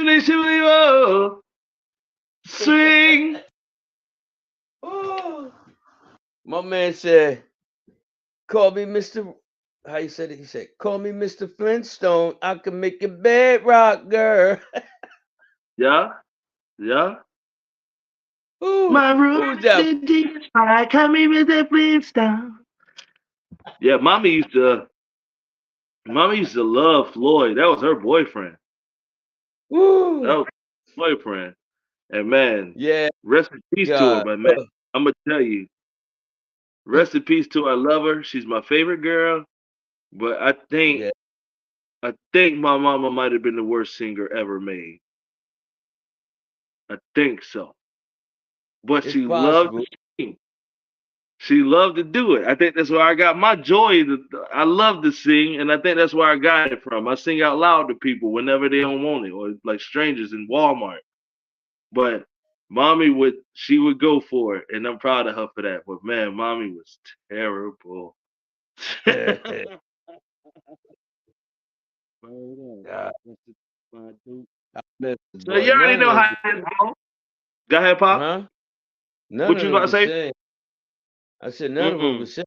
shibbly, shibbly, oh, swing. Oh, my man said, "Call me Mister." How you said it? He said, "Call me Mister Flintstone. I can make your bed rock, girl." Yeah, yeah. Who My room who's is that? the deep spot. Come in with the Flintstone. Yeah, mommy used to love Floyd. That was her boyfriend. That Woo! was her boyfriend. And man, Yeah, rest in peace to her. God. But man, I'm gonna tell you, rest in peace to her. I love her. She's my favorite girl. But Yeah, I think my mama might have been the worst singer ever made. I think so. But it's she loved possible. to sing. She loved to do it. I think that's where I got my joy. I love to sing, and I think that's where I got it from. I sing out loud to people whenever they don't want it, or like strangers in Walmart. But she would go for it, and I'm proud of her for that. But man, mommy was terrible. God, I miss the So you boy. already None know of how them, it go. Go ahead, Pop. huh? None What of you them about to the say? same. I said none of them the Mm-mm. same.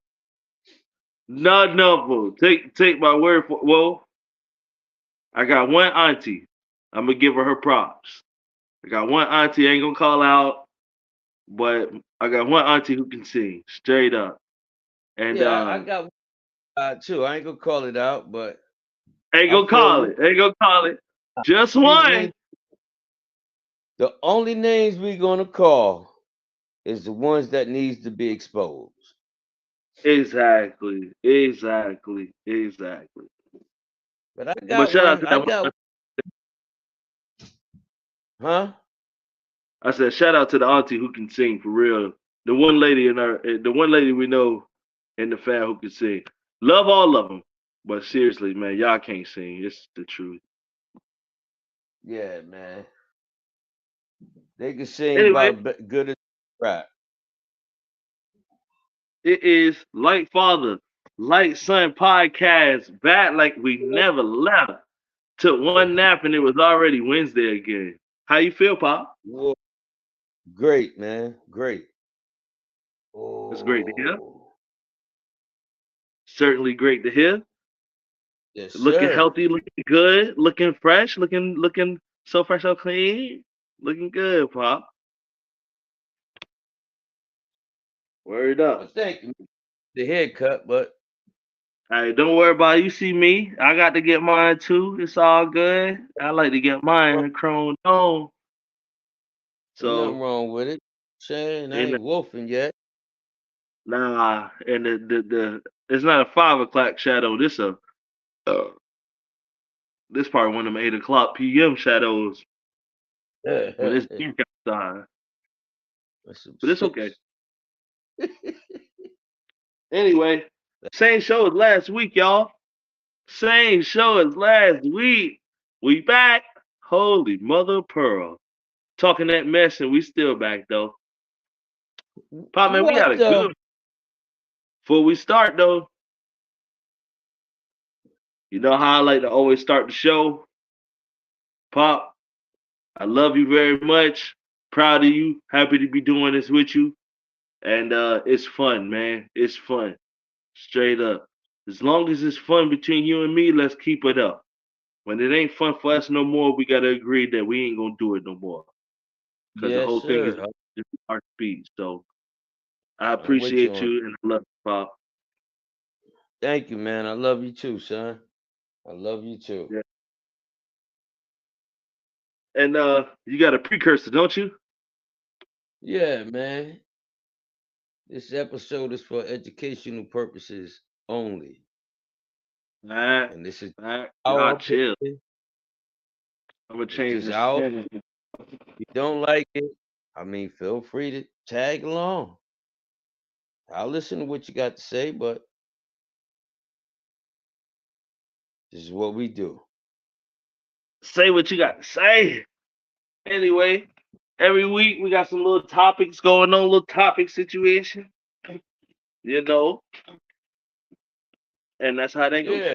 None of them. Take my word for. Well, I got one auntie. I'm gonna give her props. I got one auntie. I ain't gonna call out, but I got one auntie who can sing straight up. And Yeah, I got one too. I ain't gonna call it out, but ain't I gonna feel call you. it. Ain't gonna call it. Just See, we one. the only names we gonna call is the ones that needs to be exposed. Exactly. Exactly. Exactly. But I But got shout out one. to I that got one. huh? I said shout out to the auntie who can sing for real. The one lady we know in the fam who can sing. Love all of them. But seriously, man, y'all can't sing. It's the truth. Yeah, man. They can sing Anyway, about good as rap. it is Light Father, Light Son podcast back like we never left. Took one nap and it was already Wednesday again. How you feel, Pop? Whoa, great, man. Great. It's great to hear. Oh, Certainly great to hear. yes, Looking sir. healthy, looking good, looking fresh, looking so fresh, so clean. Looking good, Pop. Word Well, up. thank you. The haircut, but Hey, don't worry about it. You see me. I got to get mine too. It's all good. I like to get well, mine chromed on. ain't nothing So wrong with it. Saying I and ain't wolfing yet. nah, and the it's not a 5 o'clock shadow. Uh, this probably one of them 8 o'clock p.m. shadows when it's That's dark outside. some But it's okay. shit. Anyway, same show as last week, y'all. Same show as last week. We back. Holy mother of pearl. Talking that mess and we still back though. Pop man, we got What a the? good. Before we start though, you know how I like to always start the show. Pop, I love you very much. Proud of you. Happy to be doing this with you. And it's fun, man. It's fun. Straight up. As long as it's fun between you and me, let's keep it up. When it ain't fun for us no more, we gotta agree that we ain't gonna do it no more. Because the Yes, whole thing is sir. our speed. So I I'm with you appreciate on. you and I love you, Pop. Thank you, man. I love you too, son. I love you too. Yeah. And you got a precursor, don't you? Yeah, man. This episode is for educational purposes only. Nah, And this is nah, our y'all chill. opinion. I'm gonna It's change just this. our If you don't like it, I mean, feel free to tag along. I'll listen to what you got to say, but this is what we do. Say what you got to say. Anyway, every week we got some little topics going on, little topic situation, you know, and that's how they go. Yeah.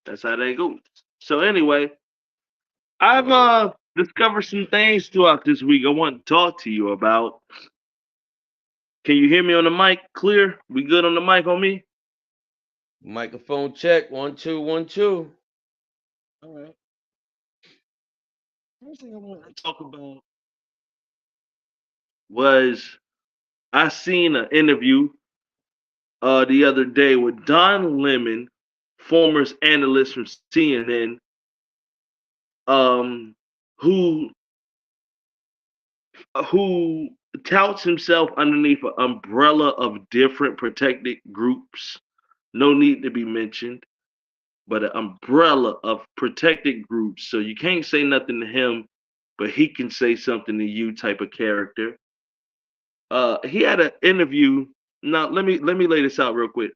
That's how they go. So anyway, I've discovered some things throughout this week I want to talk to you about. Can you hear me on the mic clear? We good on the mic on me? Microphone check. 1 2 1 2. All right. First thing I want to talk about was I seen an interview the other day with Don Lemon, former analyst from CNN, um, who who touts himself underneath an umbrella of different protected groups. No need to be mentioned, but an umbrella of protected groups. So you can't say nothing to him, but he can say something to you type of character. He had an interview. Now let me lay this out real quick.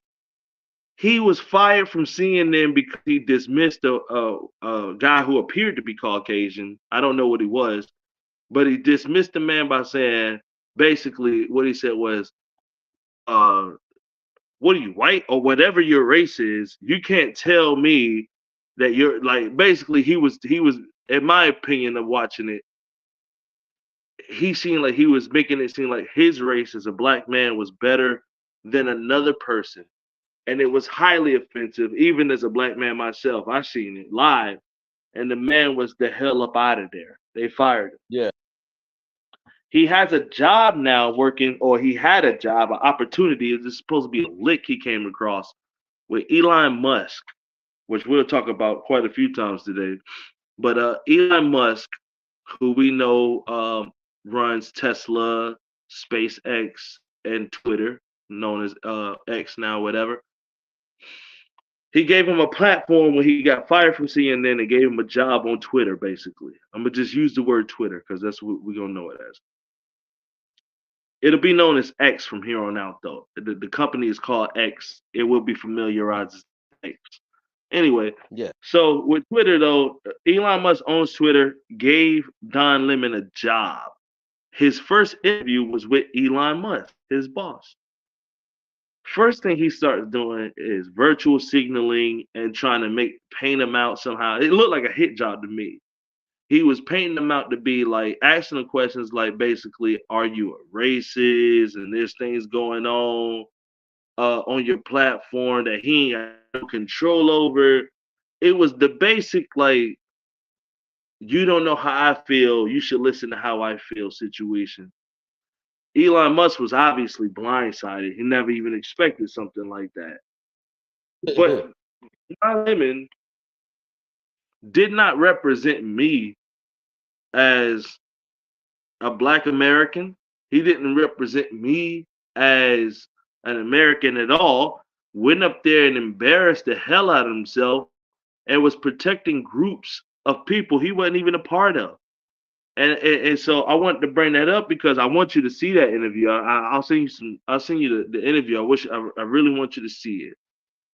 He was fired from CNN because he dismissed a guy who appeared to be Caucasian. I don't know what he was, but he dismissed the man by saying basically what he said was, uh, "What are you, white or whatever your race is? You can't tell me that you're like." Basically, he was in my opinion of watching it, he seemed like he was making it seem like his race as a black man was better than another person, and it was highly offensive. Even as a black man myself, I seen it live, and the man was the hell up out of there. They fired him. Yeah. He has a job now working, or he had a job, an opportunity. This is supposed to be a lick he came across with Elon Musk, which we'll talk about quite a few times today. But Elon Musk, who we know runs Tesla, SpaceX, and Twitter, known as X now, whatever. He gave him a platform when he got fired from CNN and gave him a job on Twitter, basically. I'm going to just use the word Twitter because that's what we're going to know it as. It'll be known as X from here on out, though. The company is called X. It will be familiarized as X. Anyway, Yeah. so with Twitter, though, Elon Musk owns Twitter, gave Don Lemon a job. His first interview was with Elon Musk, his boss. First thing he starts doing is virtual signaling and trying to make paint him out somehow. It looked like a hit job to me. He was painting them out to be like asking them questions like basically, are you a racist? And there's things going on your platform that he ain't got no control over. It was the basic like, you don't know how I feel, you should listen to how I feel situation. Elon Musk was obviously blindsided. He never even expected something like that. But Don Lemon did not represent me as a black American. He didn't represent me as an American at all. Went up there and embarrassed the hell out of himself and was protecting groups of people he wasn't even a part of. And so I wanted to bring that up because I want you to see that interview. I'll send you some. I'll send you the interview. I really want you to see it.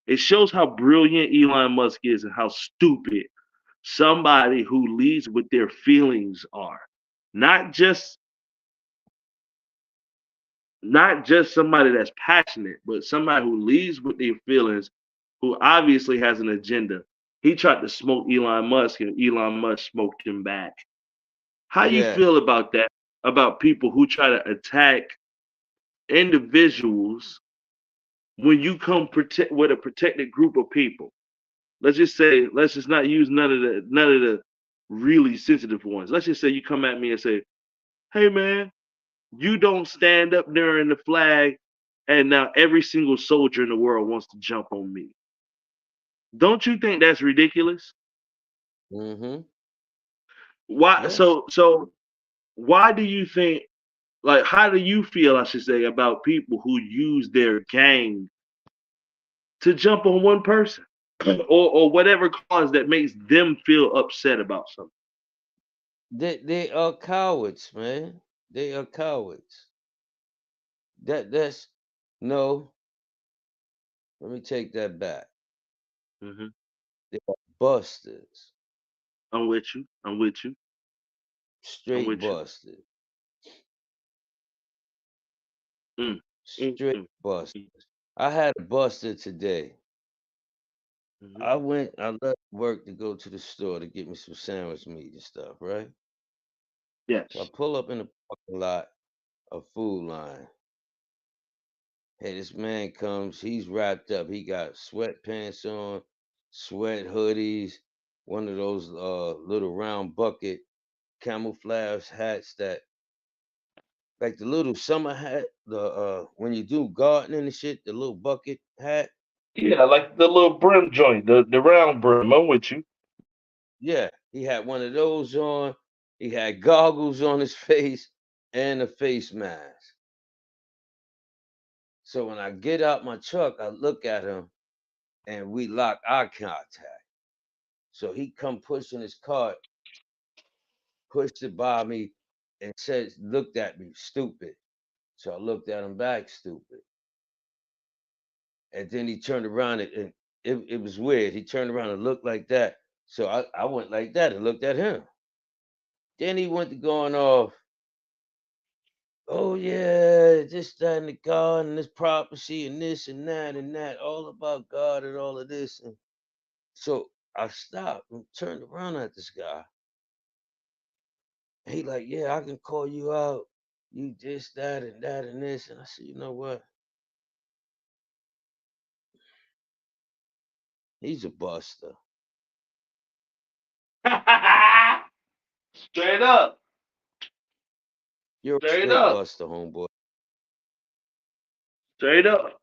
It shows how brilliant Elon Musk is and how stupid somebody who leads with their feelings are. Not just not just somebody that's passionate, but somebody who leads with their feelings, who obviously has an agenda. He tried to smoke Elon Musk, and Elon Musk smoked him back. How you Yeah. feel about that? About people who try to attack individuals when you come protect with a protected group of people. Let's just say, let's just not use none of the really sensitive ones. Let's just say you come at me and say, "Hey man, you don't stand up during the flag, and now every single soldier in the world wants to jump on me." Don't you think that's ridiculous? Mm-hmm. Why? Yes. So why do you think? Like, how do you feel? I should say about people who use their gang to jump on one person, or whatever cause that makes them feel upset about something. They are cowards, man. They are cowards. That's no. Let me take that back. Hmm. They are busters. I'm with you. I'm with you. I'm Straight with you. busters. Mm, mm, Straight mm, busters. mm. I had a buster today. Mhm. I left work to go to the store to get me some sandwich meat and stuff, right? So I Yes. pull up in the parking lot of Food Line. Hey, this man comes, he's wrapped up. He got sweatpants on, sweat hoodies, one of those little round bucket camouflage hats that like the little summer hat, the when you do gardening and shit, the little bucket hat. Yeah, like the little brim joint, the round brim. I'm with you. Yeah, he had one of those on. He had goggles on his face and a face mask. So when I get out my truck, I look at him and we lock eye contact. So he come pushing his cart, pushed it by me, and said, looked at me, stupid. So I looked at him back, stupid. And then he turned around and it was weird. He turned around and looked like that. So I went like that and looked at him. Then he went to going off, oh yeah, this, that, and the God and this prophecy and this and that, all about God and all of this. And so I stopped and turned around at this guy. He like, yeah, I can call you out. You this, that, and this. And I said, you know what? He's a buster. Straight up. You're a Straight straight up. buster, homeboy. Straight up.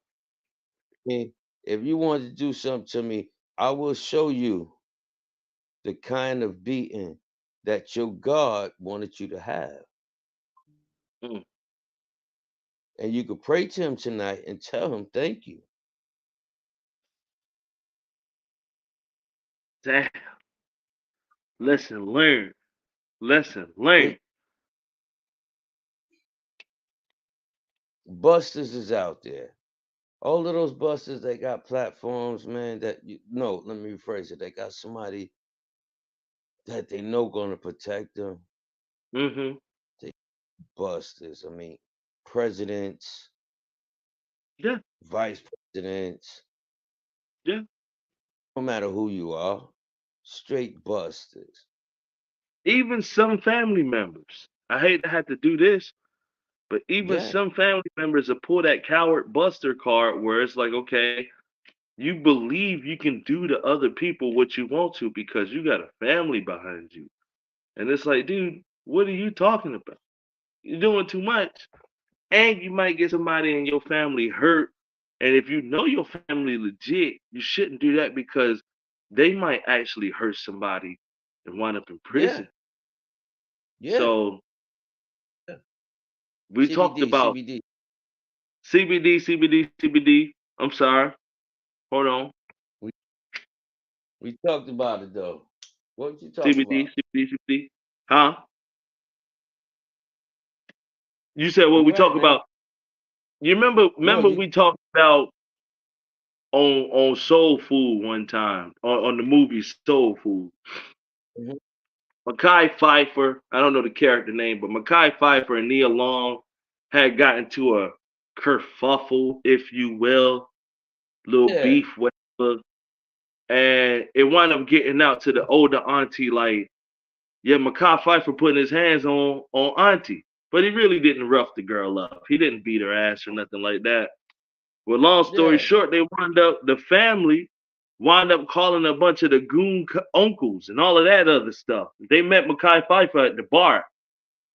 Me, if you want to do something to me, I will show you the kind of beating that your God wanted you to have. Mm. And you could pray to him tonight and tell him thank you. Damn. Lesson learned. Lesson It learned. busters is out there. All of those busters, they got platforms, man, that you no, let me rephrase it. They got somebody that they know gonna protect them. Mm-hmm. They busters. I mean, presidents, Yeah. vice presidents, Yeah. no matter who you are, straight busters. Even some family members. I hate to have to do this, but even Yeah, some family members will pull that coward buster card where it's like, okay, you believe you can do to other people what you want to because you got a family behind you. And it's like, dude, what are you talking about? You're doing too much. And you might get somebody in your family hurt. And if you know your family legit, you shouldn't do that because they might actually hurt somebody and wind up in yeah, prison. yeah. So Yeah. we talked CBD, about CBD. CBD, CBD, CBD. I'm sorry. Hold on. We we talked about it though. What did you talk CBD, about? CBD, CBD. Huh? You said what You're we right, talk man. about. You remember? No, Remember you we talked about on Soul Food one time on the movie Soul Food. mhm. Mackay Pfeiffer, I don't know the character name, but Mackay Pfeiffer and Nia Long had gotten to a kerfuffle, if you will, little Yeah, beef, whatever, and it wound up getting out to the older auntie like, yeah, Mackay Pfeiffer putting his hands on auntie, but he really didn't rough the girl up. He didn't beat her ass or nothing like that. Well, long story yeah, short, the family wound up calling a bunch of the uncles and all of that other stuff. They met Mackay Pfeiffer at the bar.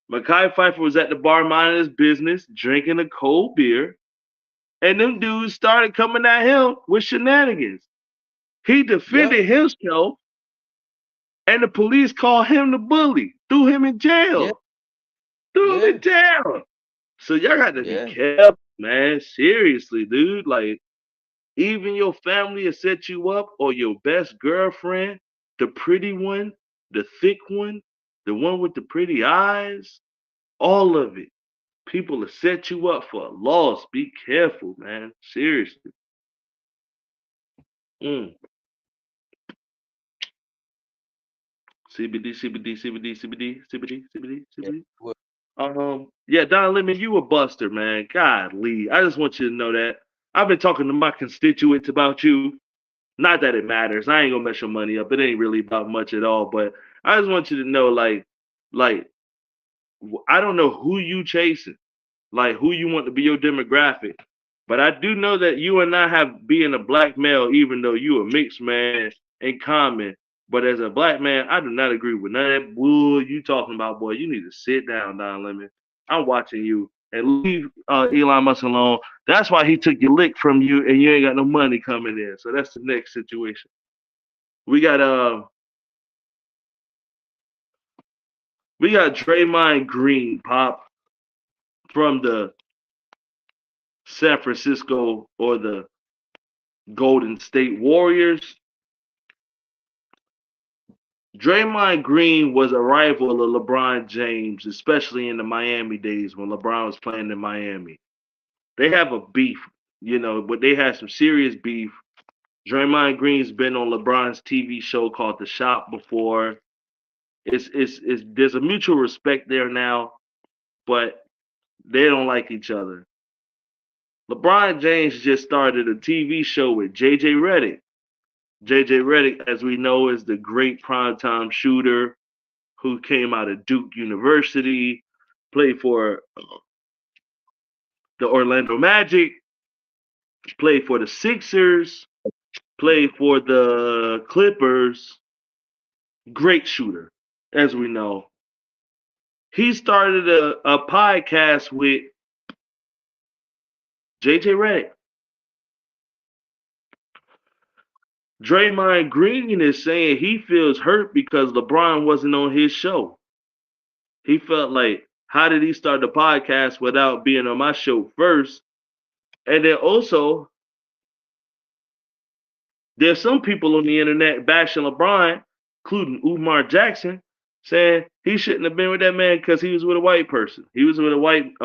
Mackay Pfeiffer was at the bar minding his business, drinking a cold beer, and them dudes started coming at him with shenanigans. He yep, defended himself, and the police called him the bully, threw him in yeah, jail, threw him yeah, in jail. So y'all got to be yeah, careful, man. Seriously, dude. Like, even your family will set you up, or your best girlfriend, the pretty one, the thick one, the one with the pretty eyes, all of it. People will set you up for a loss. Be careful, man. Seriously. Mm. CBD, CBD, CBD, CBD, CBD, CBD, yeah. CBD. Well, Yeah, Don Lemon, you a buster, man. God, Lee. I just want you to know that. I've been talking to my constituents about you. Not that it matters. I ain't gonna mess your money up. It ain't really about much at all. But I just want you to know, like I don't know who you chasing, like who you want to be your demographic. But I do know that you and I have being a black male, even though you a mixed man, in common. But as a black man, I do not agree with none of that bull you talking about, boy. You need to sit down, Don Lemon. I'm watching you and leave Elon Musk alone. That's why he took your lick from you, and you ain't got no money coming in. So that's the next situation. We got we got Draymond Green, pop, from the San Francisco or the Golden State Warriors. Draymond Green was a rival of LeBron James, especially in the Miami days when LeBron was playing in Miami. They have a beef, but they had some serious beef. Draymond Green's been on LeBron's TV show called The Shop before. It's there's a mutual respect there now, but they don't like each other. LeBron James just started a TV show with JJ Redick. JJ Redick, as we know, is the great primetime shooter who came out of Duke University, played for the Orlando Magic, played for the Sixers, played for the Clippers. Great shooter, as we know. He started a podcast with JJ Redick. Draymond Green is saying he feels hurt because LeBron wasn't on his show. He felt like, how did he start the podcast without being on my show first? And then also, there's some people on the internet bashing LeBron, including Umar Jackson, saying he shouldn't have been with that man because he was with a white person. He was with a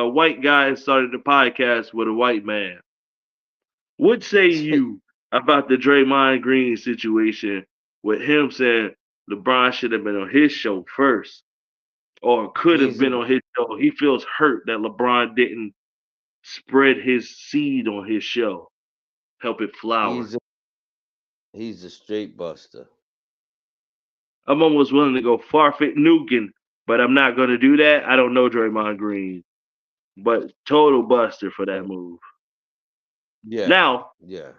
white guy and started the podcast with a white man. What say you about the Draymond Green situation with him saying LeBron should have been on his show first or could have He's a been on his show? He feels hurt that LeBron didn't spread his seed on his show, help it flower. he's a he's a straight buster. I'm almost willing to go Farfet Nukin, but I'm not going to do that. I don't know Draymond Green, but total buster for that move. Yeah, Now, yeah.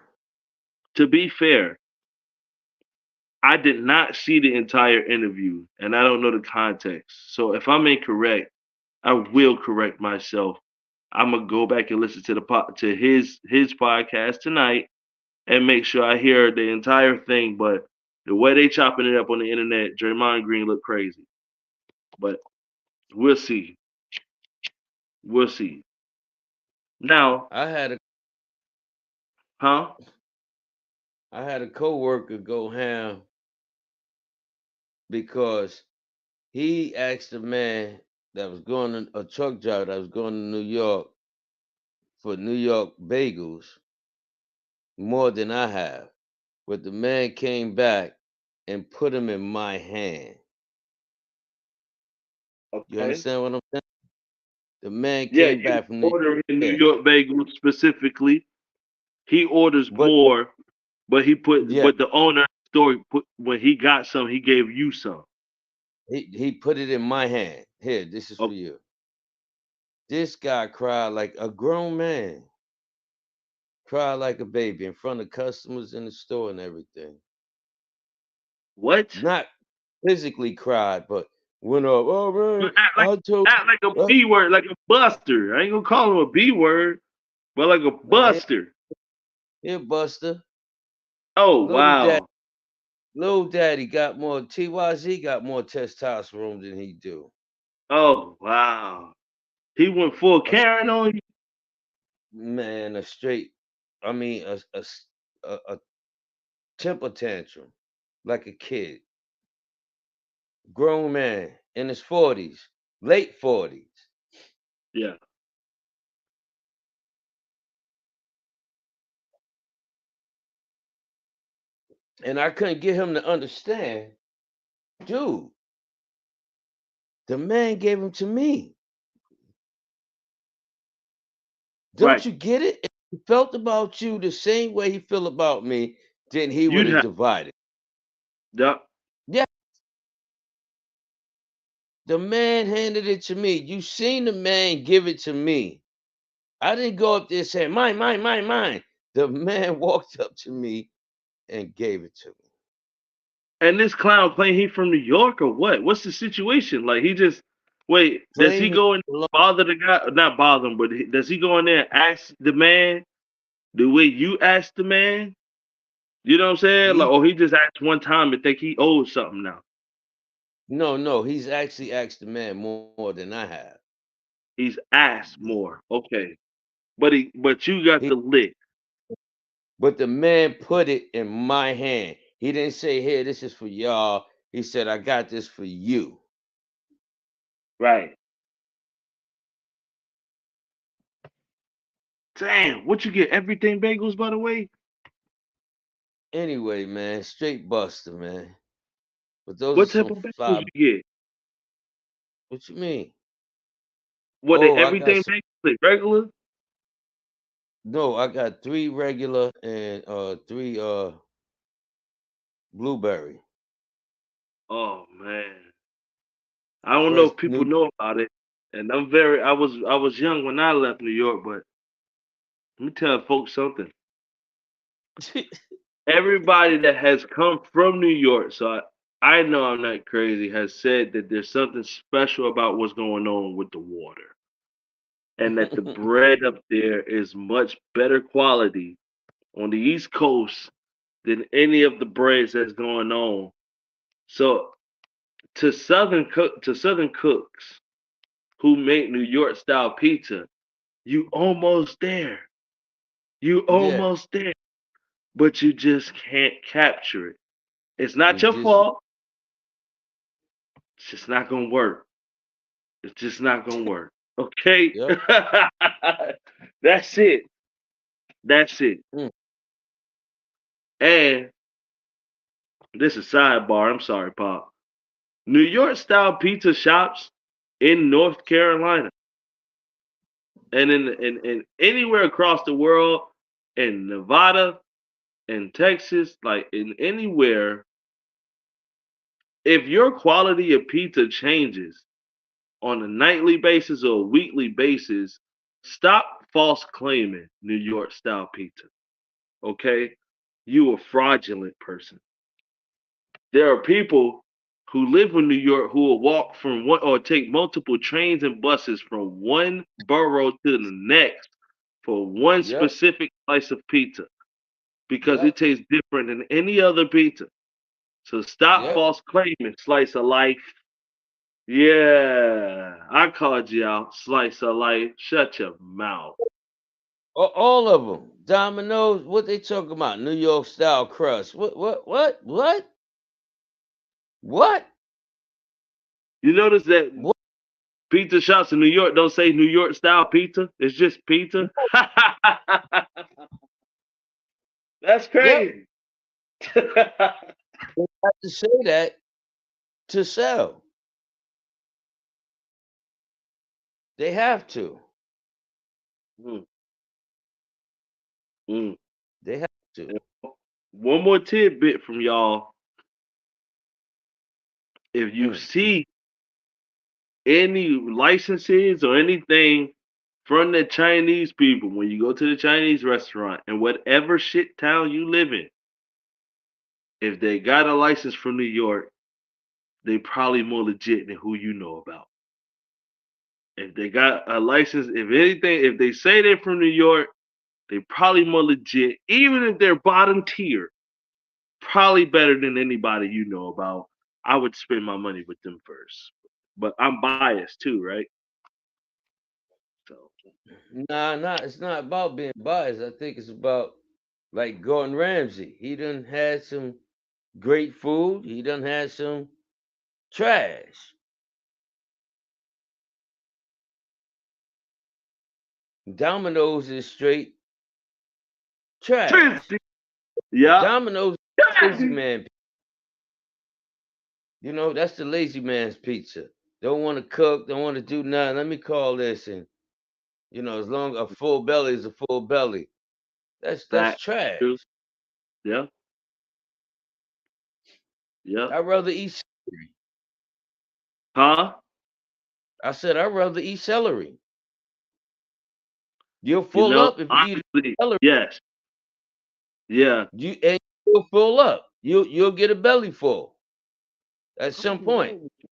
to be fair, I did not see the entire interview and I don't know the context. So if I'm incorrect, I will correct myself. I'm gonna go back and listen to to his podcast tonight and make sure I hear the entire thing. But the way they chopping it up on the internet, Draymond Green looked crazy. But we'll see. We'll see. Now, I had a huh? I had a coworker go ham because he asked a man that was going to a truck driver that was going to New York for New York bagels more than I have. But the man came back and put them in my hand. You Okay. understand what I'm saying? The man Yeah, came you back from New ordering in New York. York Bagel specifically. He orders But more, but yeah, but the owner of the store put when he got some, he gave you some. he put it in my hand. Here, this is for Oh, you. This guy cried like a grown man, cried like a baby in front of customers in the store and everything. what? Not physically cried, but went up. Oh You man, act like I told. a Uh, B word, like a buster. I ain't gonna call him a B word, but like a nah, here, buster. here, Buster. Oh Little daddy, wow. little daddy got more. TYZ got more testosterone than he do. Oh wow. He went full A s- Karen on you. man, a straight. I mean, a temper tantrum like a kid. Grown man in his 40s, late 40s. Yeah. And I couldn't get him to understand, dude, the man gave him to me. Don't Right. you get it? He felt about you the same way he feel about me. then he would You'd have have, divided. yeah. Yeah, the man handed it to me. You seen the man give it to me. I didn't go up there saying, mine, mine, mine, mine. The man walked up to me and gave it to me. And this clown claim he from New York or what? What's the situation? Like he just wait. Does he Claim he go and belong- bother the guy? Not bother him, but does he go in there and ask the man the way you asked the man? You know what I'm saying? Like, he or he just asked one time and think he owes something now. no, he's actually asked the man more than I have. He's asked more. Okay, but you got He the lick, but the man put it in my hand. He didn't say, "Here, this is for y'all." He said, "I got this for you." right? Damn, what you get? Everything bagels, by the way. Anyway, man, straight buster, man. But those are What type some of bagels fly. you get? What you mean? What they Oh, I got everything some. bagels? Like regular? No, I got 3 regular and 3 blueberry. Oh man, I don't know Fresh if people new. know about it. And I was young when I left New York, but let me tell folks something. Everybody that has come from New York, so I know I'm not crazy, has said that there's something special about what's going on with the water, and that the bread up there is much better quality on the East Coast than any of the breads that's going on. So to Southern cooks who make New York style pizza, you almost there. You Yeah, almost there, but you just can't capture it. It's not you your just fault. It's just not gonna work. It's just not gonna work. Okay? yep. That's it. That's it. Mm, And this is sidebar. I'm sorry, Pop. New York style pizza shops in North Carolina and in anywhere across the world, in Nevada, in Texas, like in anywhere, if your quality of pizza changes on a nightly basis or a weekly basis, stop false claiming New York style pizza. Okay? You a fraudulent person. There are people who live in New York who will walk from one or take multiple trains and buses from one borough to the next for one yep, specific slice of pizza because it yep, tastes different than any other pizza. So stop yep. false claiming slice of life. Yeah, I called you out, slice of life. Shut your mouth. All of them. Domino's. What they talking about? New York style crust. What? What? What? What? What? You notice that What? pizza shops in New York don't say New York style pizza. It's just pizza. That's Yep. crazy. They have to say that to sell. They have to. Mm, mm. They have to. One more tidbit from y'all. If you Mm. see any licenses or anything from the Chinese people when you go to the Chinese restaurant in whatever shit town you live in, if they got a license from New York, they probably more legit than who you know about. If they got a license, if anything, if they say they're from New York, they probably more legit. Even if they're bottom tier, probably better than anybody you know about. I would spend my money with them first. But I'm biased too, right? So Nah. It's not about being biased. I think it's about like Gordon Ramsay. He done had some great food. He done had some trash. Domino's is straight trash. Tristan, yeah. Domino's lazy man. You know, that's the lazy man's pizza. Don't want to cook, don't want to do nothing. Let me call this and as long a full belly is a full belly. That's That trash. true. Yeah. Yep. I'd rather eat celery. Huh? I said I'd rather eat celery. You'll full up if you eat Honestly, celery. yes. Yeah. You'll fill up. You'll get a belly full at I'm gonna some be real point. with you.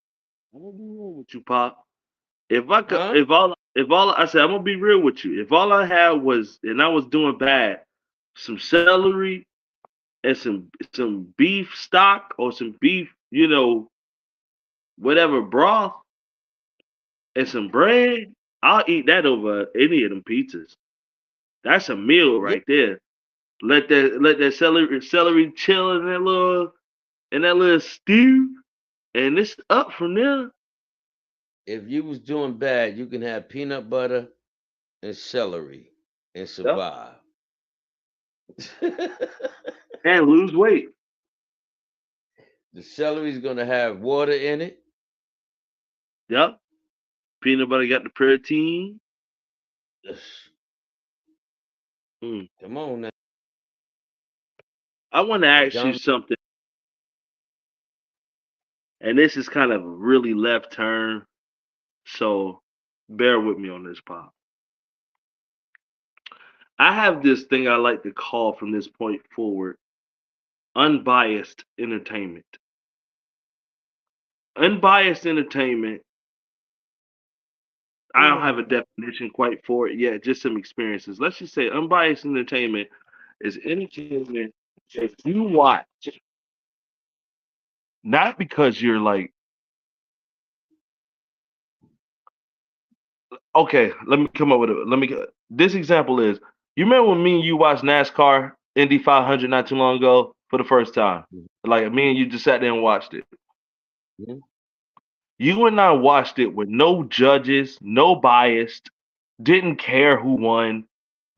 I'm gonna be real with you, Pop. If I could, Huh? if all I said, I'm gonna be real with you. If all I had was, and I was doing bad, some celery and some beef stock or some beef, whatever broth and some bread, I'll eat that over any of them pizzas. That's a meal Yeah. right there. Let that celery chill in that little stew, and it's up from there. If you was doing bad, you can have peanut butter and celery and Yep. survive. And lose weight. The celery's gonna have water in it. Yep. Peanut butter got the protein. Mm. Come on now. I want to ask you John, something, and this is kind of a really left turn, so bear with me on this, Pop. I have this thing I like to call from this point forward unbiased entertainment. Unbiased entertainment, I don't have a definition quite for it yet, just some experiences. Let's just say unbiased entertainment is entertainment if you watch, not because you're like, okay, let me come up with it. This example is, you remember when me and you watched NASCAR Indy 500 not too long ago for the first time? Like me and you just sat there and watched it. mhm. You and I watched it with no judges, no bias, didn't care who won,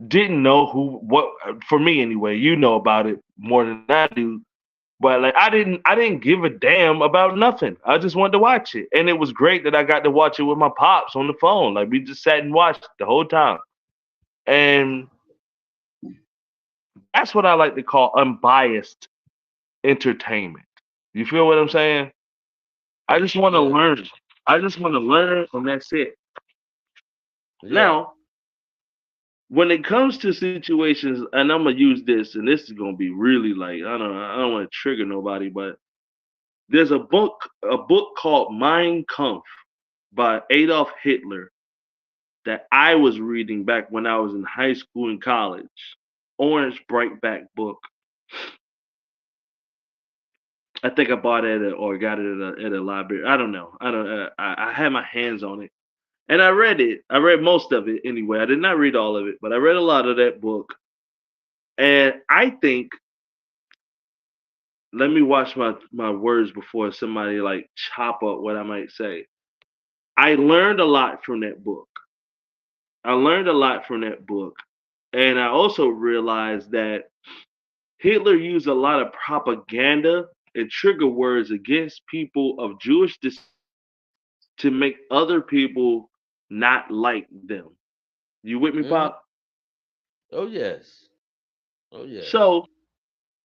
didn't know what, for me anyway. You know about it more than I do. But like I didn't give a damn about nothing. I just wanted to watch it. And it was great that I got to watch it with my pops on the phone. Like we just sat and watched it the whole time. And that's what I like to call unbiased entertainment. You feel what I'm saying? I just want to Yeah, learn. I just want to learn, and that's it. yeah. Now, when it comes to situations, and I'm gonna use this, and this is gonna be really like I don't want to trigger nobody, but there's a book called Mein Kampf by Adolf Hitler that I was reading back when I was in high school and college. Orange Brightback book. I think I bought it or got it at a library. I don't know. I don't. I had my hands on it, and I read it. I read most of it anyway. I did not read all of it, but I read a lot of that book. And I think, let me watch my words before somebody like chop up what I might say. I learned a lot from that book. I learned a lot from that book, and I also realized that Hitler used a lot of propaganda and trigger words against people of Jewish descent to make other people not like them. You with me, Hmm. Pop? Oh yes. Oh yes. So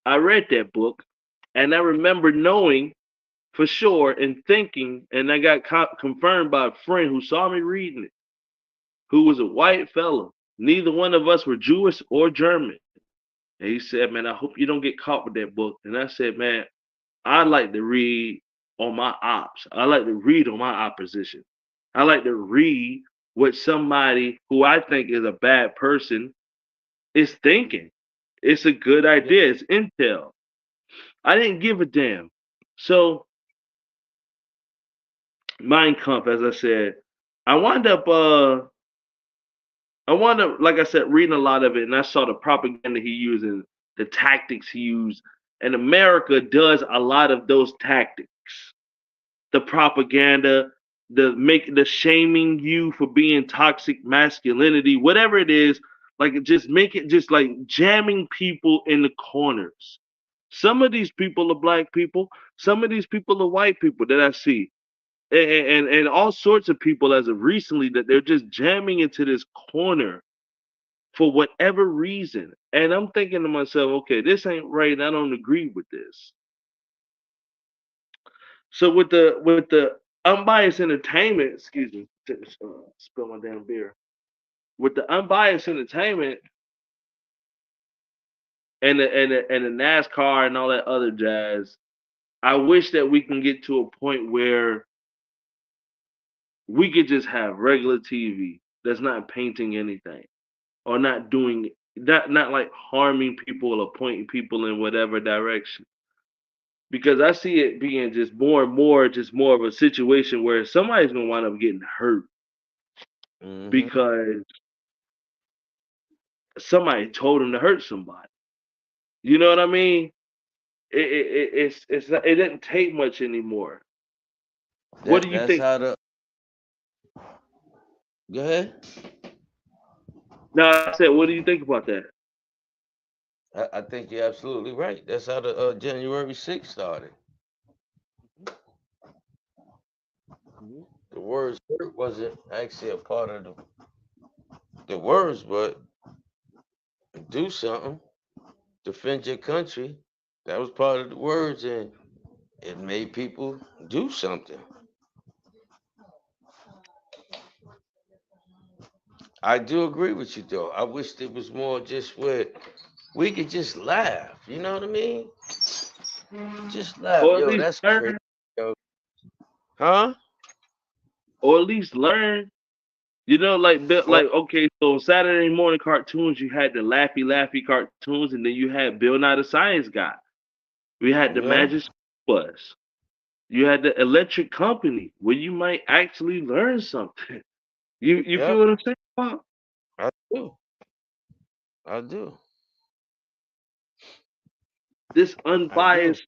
I read that book, and I remember knowing for sure and thinking, and I got confirmed by a friend who saw me reading it, who was a white fella. Neither one of us were Jewish or German. And he said, "Man, I hope you don't get caught with that book." And I said, "Man, I like to read on my ops. I like to read on my opposition. I like to read what somebody who I think is a bad person is thinking. It's a good Yeah. idea. It's intel." I didn't give a damn. So Mein Kampf, as I said, I wound up like I said, reading a lot of it, and I saw the propaganda he used and the tactics he used. And America does a lot of those tactics. The propaganda, the shaming you for being toxic masculinity, whatever it is, like just make it just like jamming people in the corners. Some of these people are black people, some of these people are white people that I see. And all sorts of people as of recently that they're just jamming into this corner for whatever reason. And I'm thinking to myself, okay, this ain't right. I don't agree with this. So with the unbiased entertainment, excuse me, spill my damn beer. With the unbiased entertainment and the NASCAR and all that other jazz, I wish that we can get to a point where we could just have regular TV that's not painting anything or not doing not like harming people or pointing people in whatever direction. Because I see it being just more and more, just more of a situation where somebody's gonna wind up getting hurt Mm-hmm. because somebody told him to hurt somebody. You know what I mean? It doesn't take much anymore. What do you That's think? how the go ahead. Now I said, what do you think about that? I think you're absolutely right. That's how the January 6th started. Mhm. The words hurt wasn't actually a part of the words, but do something, defend your country. That was part of the words, and it made people do something. I do agree with you, though. I wish there was more just where we could just laugh. You know what I mean? Just laugh. Or at Yo, least that's crazy. learn, Yo. Huh? or at least learn. You know, Well, like okay, so Saturday morning cartoons, you had the Laffy Laffy cartoons, and then you had Bill Nye the Science Guy. We had the yeah, Magic School Bus. You had the Electric Company, where you might actually learn something. You yeah, feel what I'm saying? Pop? I do. I do. This I do. unbiased.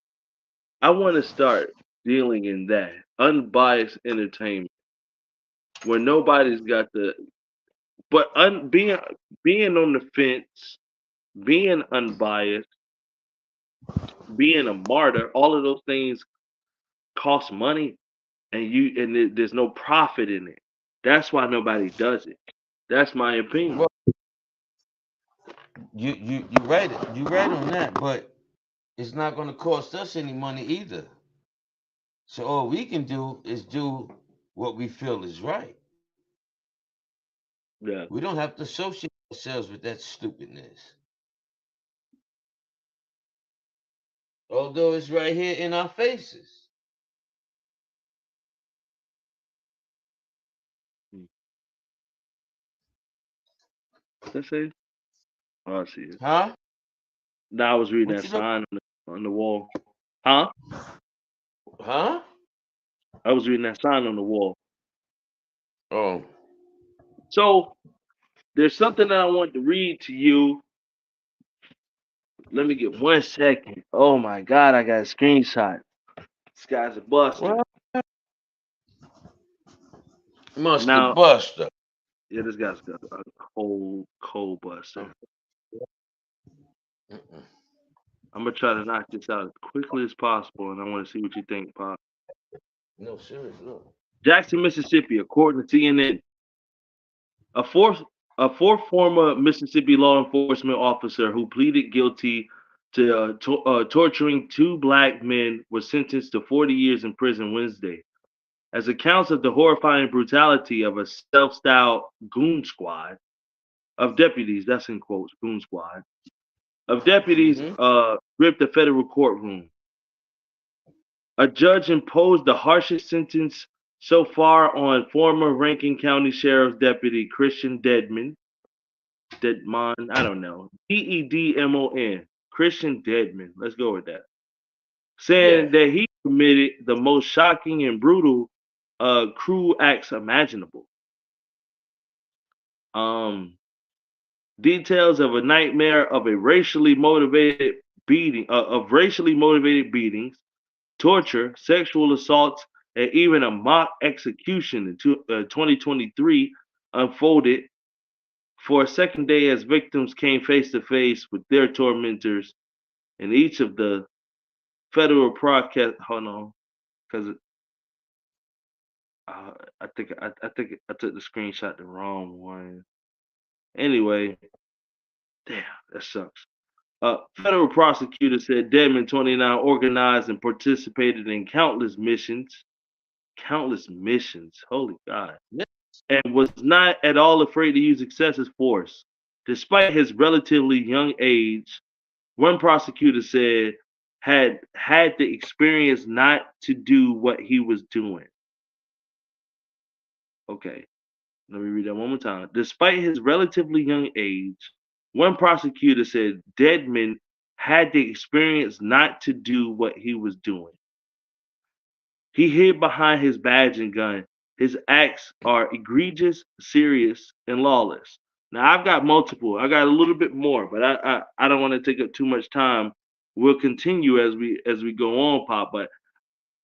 I want to start dealing in that unbiased entertainment where nobody's got the but being on the fence, being unbiased, being a martyr. All of those things cost money, there's no profit in it. That's why nobody does it. That's my opinion. Well, you right on that, but it's not going to cost us any money either. So all we can do is do what we feel is right. Yeah. We don't have to associate ourselves with that stupidness. Although it's right here in our faces. Mm. Let's say. Oh, I see it. Huh? Now I was reading What that you know? sign on the wall. Huh? Huh? I was reading that sign on the wall. Oh. So there's something that I want to read to you. Let me get 1 second. Oh my God, I got a screenshot. This guy's a buster. Well, must have Now, bust up. yeah, this guy's got a whole cold buster. Um, mm-mm. I'm gonna try to knock this out as quickly as possible, and I want to see what you think, Pop. No, serious, no. Jackson, Mississippi, according to CNN, a fourth a fourth former Mississippi law enforcement officer who pleaded guilty to, torturing two black men was sentenced to 40 years in prison Wednesday, as accounts of the horrifying brutality of a self-styled goon squad of deputies, that's in quotes, goon squad, of deputies Mm-hmm. gripped the federal courtroom. A judge imposed the harshest sentence so far on former Rankin County Sheriff's Deputy Christian Dedmon, I don't know, Dedmon, Christian Dedmon. Let's go with that. Yeah. Saying that he committed the most shocking and brutal, cruel acts imaginable. Um, Details of a nightmare of a racially motivated beatings, torture, sexual assaults, and even a mock execution in 2023 unfolded for a second day as victims came face to face with their tormentors in each of the federal broadcast. Hold on, because I took the screenshot the wrong one. Anyway, damn, that sucks. Federal prosecutor said Dedmon, 29, organized and participated in countless missions. Countless missions. Holy God. Yeah. And was not at all afraid to use excessive force. Despite his relatively young age, one prosecutor said had the experience not to do what he was doing. Okay, let me read that one more time. Despite his relatively young age, one prosecutor said Dedmon had the experience not to do what he was doing. He hid behind his badge and gun. His acts are egregious, serious, and lawless. Now I've got multiple. I got a little bit more, but I don't want to take up too much time. We'll continue as we go on, Pop. But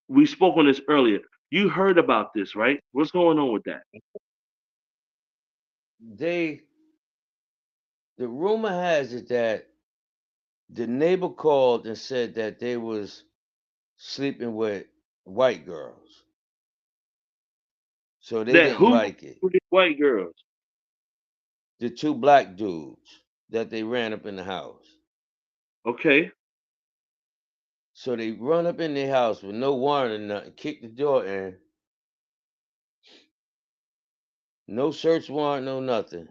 we spoke on this earlier. You heard about this, right? What's going on with that? They the rumor has it that the neighbor called and said that they was sleeping with white girls. So they That didn't who like it. were these white girls? The two black dudes that they ran up in the house. Okay. So they run up in their house with no warrant or nothing, kick the door in, no search warrant, no nothing,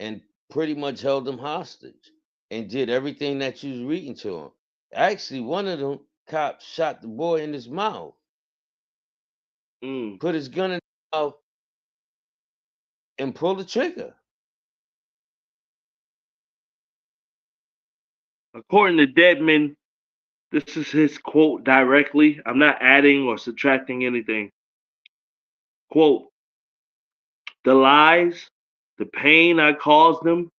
and pretty much held them hostage and did everything that you was reading to them. Actually, one of them cops shot the boy in his mouth, Mm. put his gun in his mouth, and pulled the trigger. According to Dedman, this is his quote directly. I'm not adding or subtracting anything. Quote, the lies, the pain I caused them,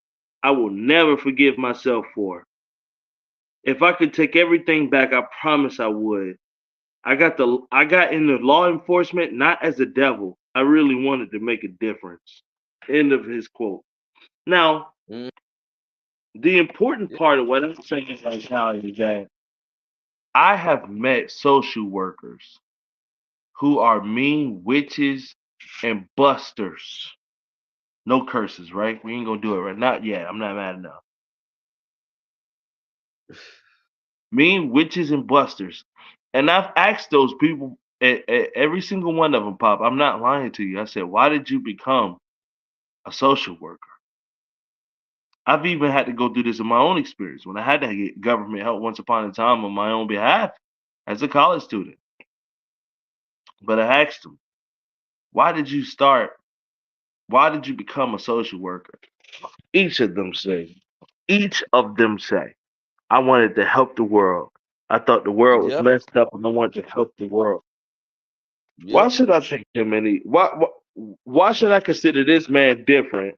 I will never forgive myself for. If I could take everything back, I promise I would. I got into law enforcement not as a devil. I really wanted to make a difference. End of his quote. Now, Mm, the important yeah, part of what I'm saying right now is that I have met social workers who are mean witches and busters. No curses, right? We ain't gonna do it right. Not yet. I'm not mad enough. Mean witches and busters. And I've asked those people, every single one of them, Pop. I'm not lying to you. I said, why did you become a social worker? I've even had to go through this in my own experience when I had to get government help once upon a time on my own behalf as a college student. But I asked them, why did you start? Why did you become a social worker? Each of them say, each of them say, I wanted to help the world. I thought the world was yep, messed up and I wanted to help the world. Why yep. should I take him any? Why should I consider this man different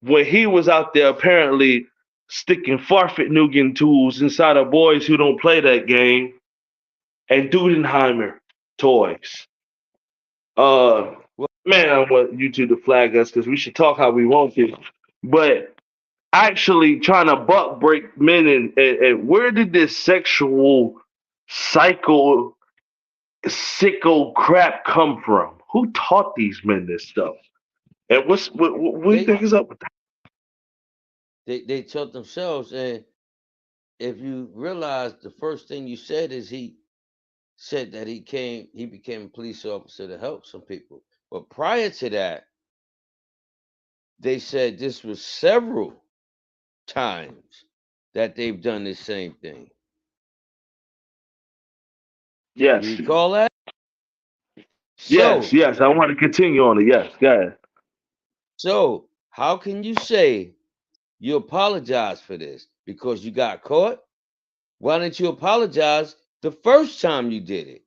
when he was out there apparently sticking Farfetnugan tools inside of boys who don't play that game and Dudenheimer toys? Uh, Well, man, I want you two to flag us because we should talk how we want to, but actually trying to buck break men and where did this sexual cycle sicko crap come from? Who taught these men this stuff? And what do you they think is up with that? they told themselves, and if you realize the first thing you said is he said that he became a police officer to help some people. But prior to that, they said this was several times that they've done the same thing. You Yes, recall that? yes, So, yes. I want to continue on it. Yes, go ahead. so how can you say you apologize for this because you got caught? Why didn't you apologize the first time you did it?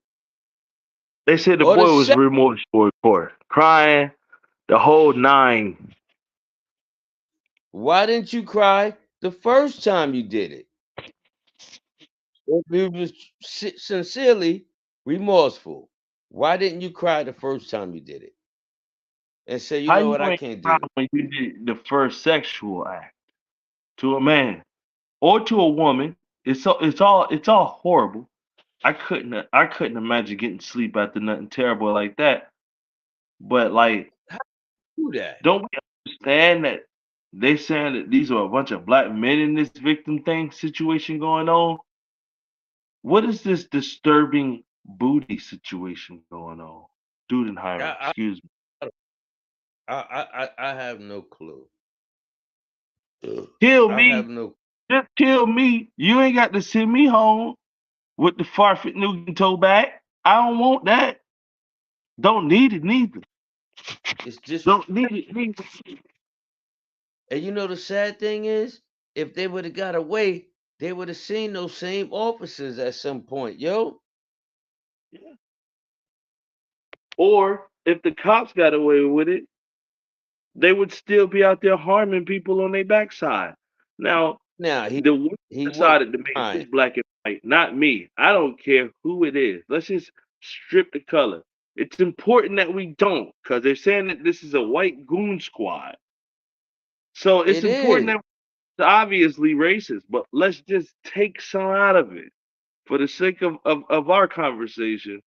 They said the Or the boy was second? remorseful for it, crying, the whole nine. Why didn't you cry the first time you did it? If you was sincerely remorseful, why didn't you cry the first time you did it and say, you How know you what, I ain't can't cry do it? when you did the first sexual act to a man or to a woman? It's all horrible. I couldn't imagine getting sleep after nothing terrible like that. But like, Do that. don't we understand that? they saying that these are a bunch of black men in this victim thing situation going on. What is this disturbing booty situation going on? Dudenheimer, I excuse me. I have no clue. Kill I have me. no. Just kill me. You ain't got to send me home with the Farfet Nugent toe back. I don't want that. Don't need it neither. It's just. Don't need it neither. And you know the sad thing is, if they would have got away, they would have seen those same officers at some point, yo. Or if the cops got away with it, they would still be out there harming people on their backside. Now, Now the one he was decided to make this fine. black and white, not me. I don't care who it is. Let's just strip the color. It's important that we don't, because they're saying that this is a white goon squad. So it's It important is. that it's obviously racist, but let's just take some out of it. For the sake of our conversation,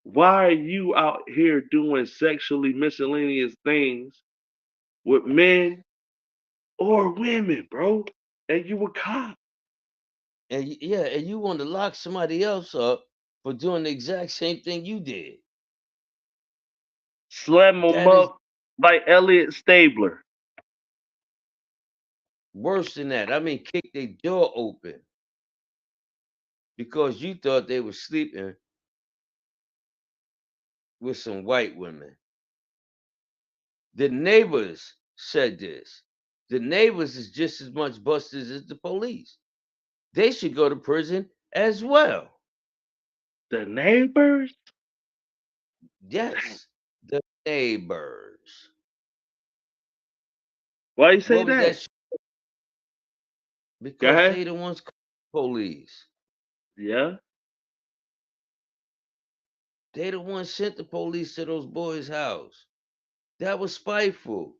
why are you out here doing sexually miscellaneous things with men or women, bro? And you a cop. And yeah, and you want to lock somebody else up for doing the exact same thing you did. Slam them That is up like Elliot Stabler. worse than that. I mean, kick their door open because you thought they were sleeping with some white women. The neighbors said this. The neighbors is just as much busters as the police. They should go to prison as well. The neighbors? Yes, the neighbors. Why you say What was that? that? Go Because ahead. they the ones police. Yeah. They the ones sent the police to those boys' house. That was spiteful.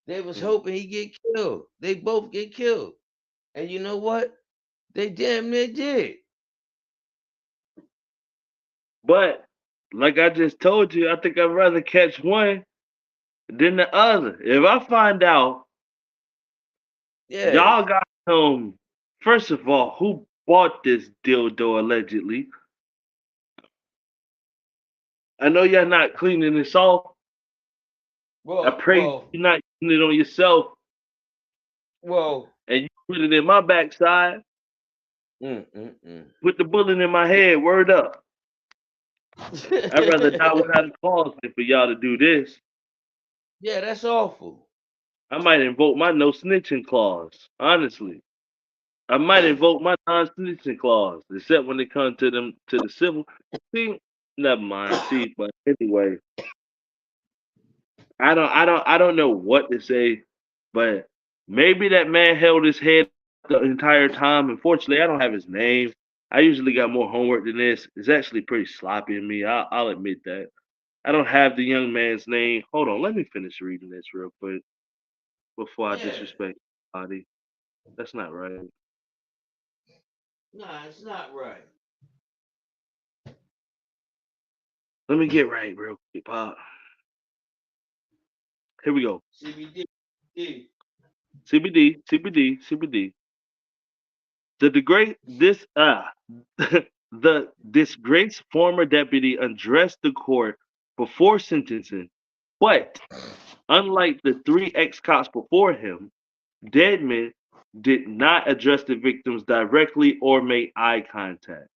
They was Mm. hoping he get killed. They both get killed. And you know what? They damn near did. But like I just told you, I think I'd rather catch one than the other. If I find out Yeah. y'all got first of all, who bought this dildo allegedly? I know you're not cleaning this off. I Well, pray well, you're not using it on yourself well. and you put it in my backside, Mm. put the bullet in my head, word up. I'd rather die without a cause than for y'all to do this. Yeah, that's awful. I might invoke my no snitching clause, honestly. I might invoke my non-snitching clause, except when it comes to them to the civil. See, never mind. See, but anyway, I don't know what to say, but maybe that man held his head the entire time. Unfortunately, I don't have his name. I usually got more homework than this. It's actually pretty sloppy in me. I'll admit that. I don't have the young man's name. Hold on, let me finish reading this real quick before I Yeah. disrespect body. That's not right. Nah, it's not right. Let me get right real quick, Pop. Here we go. CBD. CBD, CBD, CBD. The degrade this the disgraced former deputy addressed the court before sentencing, but unlike the three ex-cops before him, Deadman did not address the victims directly or make eye contact.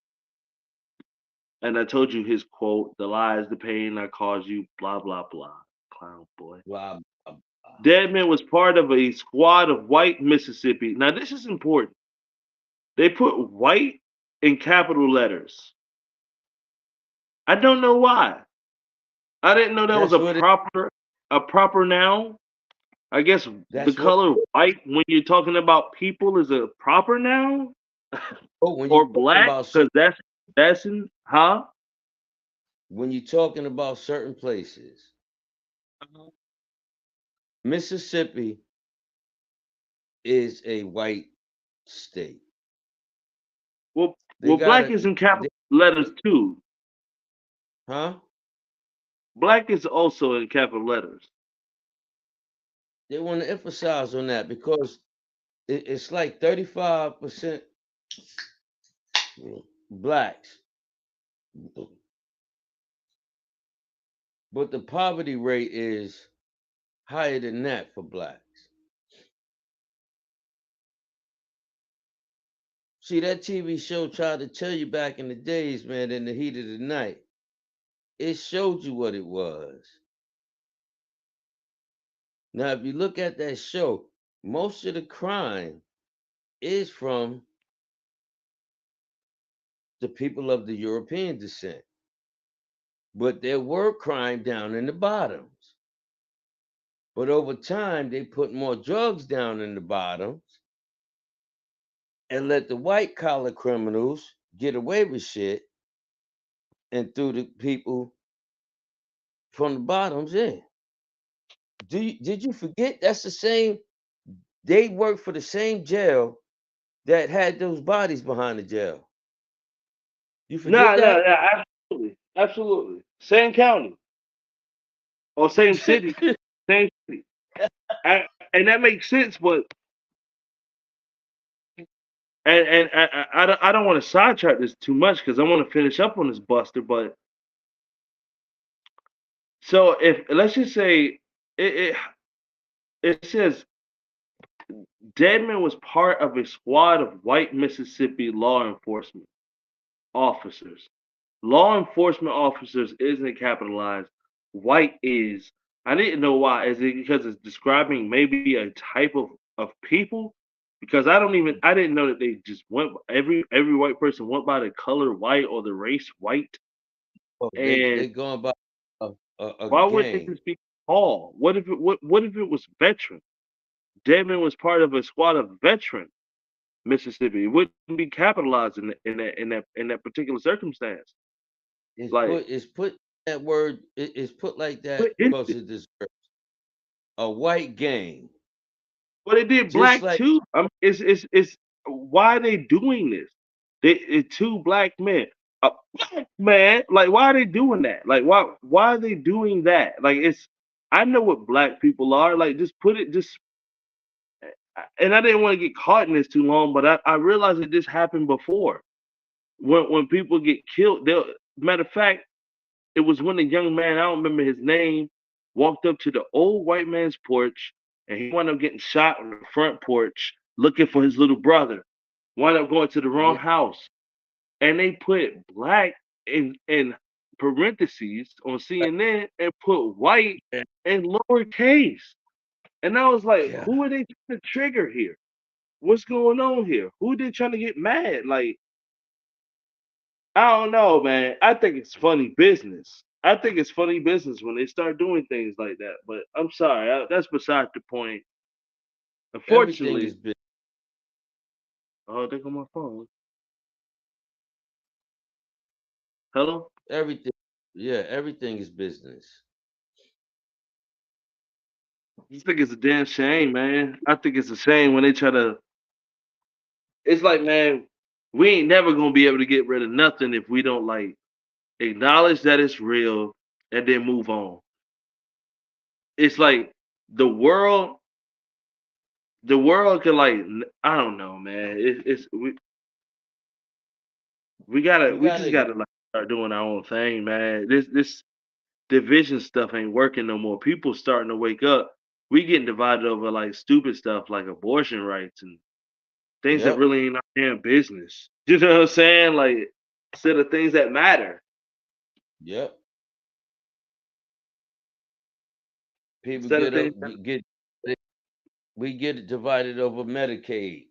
And I told you his quote: "The lies, the pain I caused you, blah blah blah." Clown boy. Blah, blah, blah. Deadman was part of a squad of white Mississippi. Now this is important. They put white in capital letters. I don't know why. I didn't know that was That's what it. a proper noun. I guess the That's what. color white when you're talking about people is a proper noun Oh, when you or talking black about because that's in huh? when you're talking about certain places, Mississippi is a white state. Well, They got black it. is in capital letters too. Huh? Black is also in capital letters. They want to emphasize on that because it's like 35% blacks, but the poverty rate is higher than that for blacks. See, that TV show tried to tell you back in the days, man, in the heat of the night. It showed you what it was. Now, if you look at that show, most of the crime is from the people of the European descent. But there were crime down in the bottoms. But over time, they put more drugs down in the bottoms and let the white collar criminals get away with shit and threw the people from the bottoms in. Did you forget that's the same? They work for the same jail that had those bodies behind the jail. You forget Nah, nah, that? nah, absolutely, absolutely. Same county or same city, same city, and that makes sense. But I don't want to sidetrack this too much because I want to finish up on this Buster. But so if let's just say it it says Deadman was part of a squad of white Mississippi law enforcement officers. Law enforcement officers isn't capitalized. White is. I didn't know why. Is it because it's describing maybe a type of people? Because I didn't know that they just went every white person went by the color white or the race white. Oh, And they going by a why would they gang. just be Paul? What if it was veteran? Deadman was part of a squad of veteran Mississippi. It wouldn't be capitalized in that particular circumstance. Like It's put that word. It's put like what that is because it? it deserves a white gang. But it did Just black like too. I mean, it's why are they doing this? It's two black men. A black man, like why are they doing that? Like why are they doing that? Like it's I know what black people are. Like just put it just and I didn't want to get caught in this too long, but I realized that this happened before. When people get killed, they'll matter of fact, it was when a young man, I don't remember his name, walked up to the old white man's porch and he wound up getting shot on the front porch looking for his little brother. Wound up going to the wrong yeah, house. And they put black in parentheses on CNN and put white in lowercase. And I was like, yeah. who are they trying to trigger here? What's going on here? Who they trying to get mad? Like, I don't know, man. I think it's funny business. I think it's funny business when they start doing things like that. But I'm sorry, that's beside the point. Everything Unfortunately, is business. oh, there go my phone. Hello. Everything. Yeah, everything is business. I think it's a damn shame, man. I think it's a shame when they try to. It's like, man, we ain't never gonna be able to get rid of nothing if we don't like acknowledge that it's real and then move on. It's like the world, the world can like, I don't know, man. It's We we gotta just gotta like start doing our own thing, man. This division stuff ain't working no more. People starting to wake up. We getting divided over like stupid stuff like abortion rights and things that Yep. really ain't our damn business. You know what I'm saying? Like instead of things that matter. Yep. People Instead of get things up that get we get it divided over Medicaid,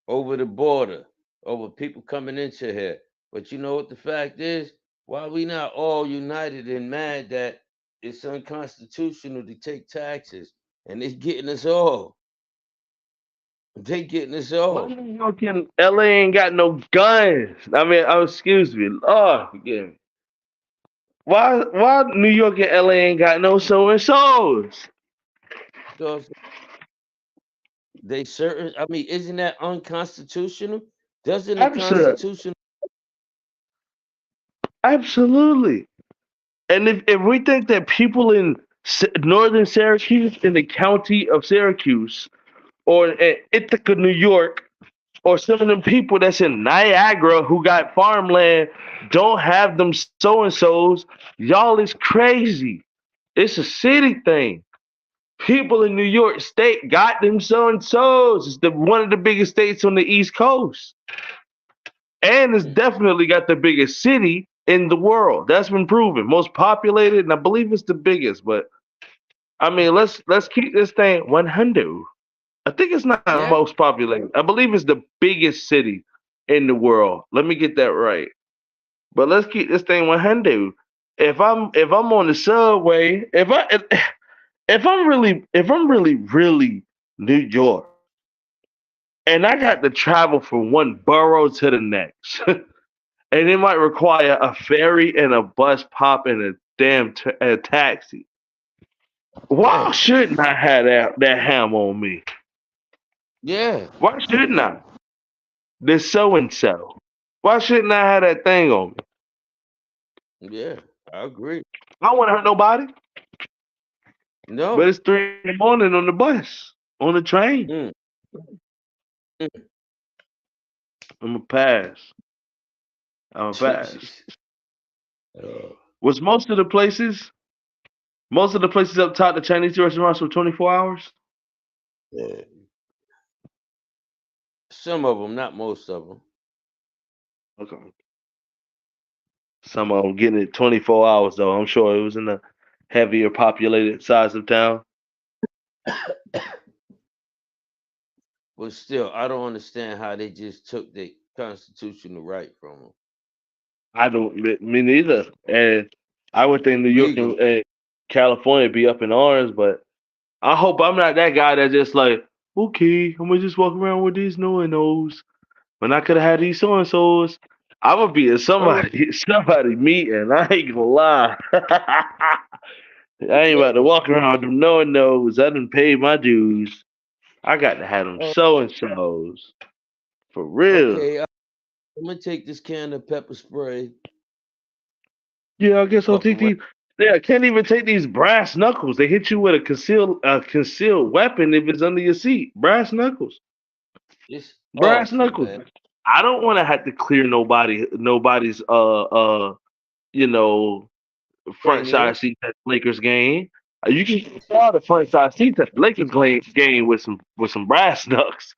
over the border, over people coming into here. But you know what the fact is? Why we not all united and mad that it's unconstitutional to take taxes and they getting us all. They getting us why all. New York and LA ain't got no guns? I mean, oh, excuse me. Oh, forgive me. Why New York and LA ain't got no so and so's? Because they certain I mean, isn't that unconstitutional? Doesn't the Absolutely. Constitution Absolutely. And if we think that people in northern Syracuse in the county of Syracuse, or in Ithaca, New York, or some of them people that's in Niagara who got farmland don't have them so and so's. Y'all is crazy. It's a city thing. People in New York State got them so and so's. It's one of the biggest states on the East Coast, and it's definitely got the biggest city in the world. That's been proven. Most populated, and I believe it's the biggest. But I mean, let's keep this thing 100. I think it's not Yeah. most populated. I believe it's the biggest city in the world. Let me get that right. But let's keep this thing 100. If I'm on the subway, if I'm really New York, and I got to travel from one borough to the next, and it might require a ferry and a bus pop and a damn a taxi. Why Yeah. shouldn't I have that ham on me? Yeah. Why shouldn't I? This so and so. Why shouldn't I have that thing on me? Yeah. I agree. I don't want to hurt nobody, but No. it's 3 in the morning on the bus, on the train. Mm. Mm. I'm a pass. I'm a pass. Oh, Was most of the places up top, the Chinese restaurants were 24 hours? yeah. Some of them, not most of them. Okay. Some of them getting it 24 hours though. I'm sure it was in the heavier populated sides of town. But still, I don't understand how they just took the constitutional right from them I don't, me neither. And I would think New York legally. and California be up in arms, but I hope I'm not that guy that just like, okay, I'm gonna just walk around with these no and those when I could have had these so and so's. I'm gonna be at All right. somebody meeting. I ain't gonna lie. I ain't about to walk around with them no and those. I done paid my dues. I got to have them Uh, so and so's for real. okay, I'm gonna take this can of pepper spray, Yeah, I guess walk around OTT. Yeah, can't even take these brass knuckles. They hit you with a concealed weapon if it's under your seat. Brass knuckles. this. Oh, Brass so knuckles. bad. I don't want to have to clear nobody's you know front Cranium. side seat at the Lakers game. You can call the front side seats at the Lakers game with some brass knucks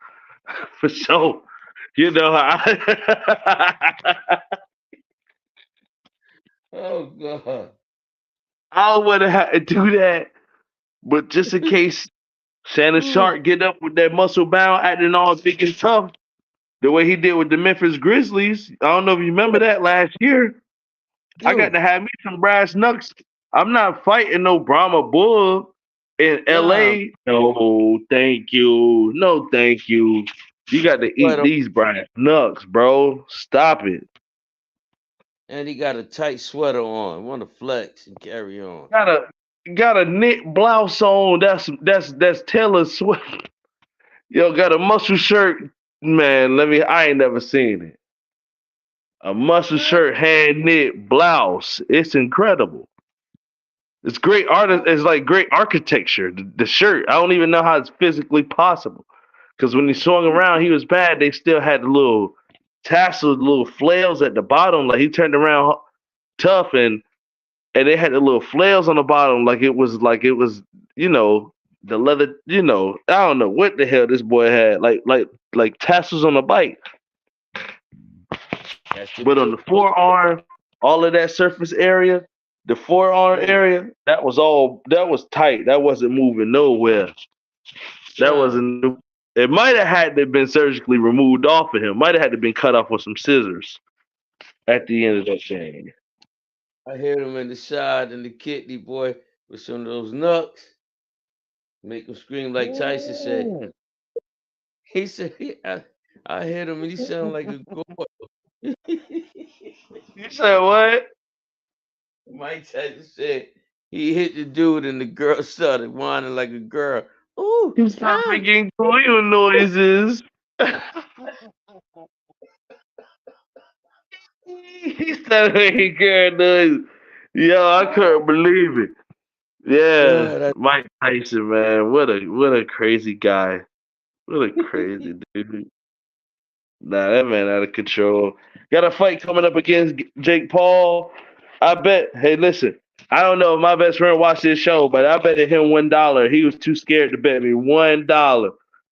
for sure. You know, Oh God. I don't want to have to do that, but just in case Shannon Ooh, Sharp get up with that muscle bound acting all big and tough, the way he did with the Memphis Grizzlies. I don't know if you remember that last year. I got yo, to have me some brass knucks. I'm not fighting no Brahma Bull in nah, LA. No, thank you. No, thank you. You got to eat but these brass knucks, bro. Stop it. and he got a tight sweater on. Want to flex and carry on. Got a knit blouse on. That's Taylor Swift. Yo, got a muscle shirt. Man, I ain't never seen it. A muscle shirt, hand knit blouse. It's incredible. It's great art. It's like great architecture. The shirt. I don't even know how it's physically possible. Because when he swung around, he was bad. They still had the little tassels, little flails at the bottom. Like he turned around tough, and they had the little flails on the bottom, like it was, you know, the leather. You know, I don't know what the hell this boy had. Like tassels on the bike, That's the but on build. the forearm, all of that surface area, the forearm Mm, area, that was tight. That wasn't moving nowhere. That nah, wasn't. It might have had to been surgically removed off of him. Might have had to been cut off with some scissors at the end of that thing. I hit him in the side and the kidney, boy, with some of those knucks. Make him scream like Tyson said. Yeah. He said, I hit him and he sounded like a goy. You said what? Mike Tyson said he hit the dude and the girl started whining like a girl. Ooh, You stop ah. making clear noises. He started making girl noises. Yo, I couldn't believe it. Yeah, God, Mike Tyson, man. What a crazy guy. What a crazy dude. Nah, that man out of control. Got a fight coming up against Jake Paul. I bet. Hey, listen. I don't know if my best friend watched this show, but I betted him $1. He was too scared to bet me $1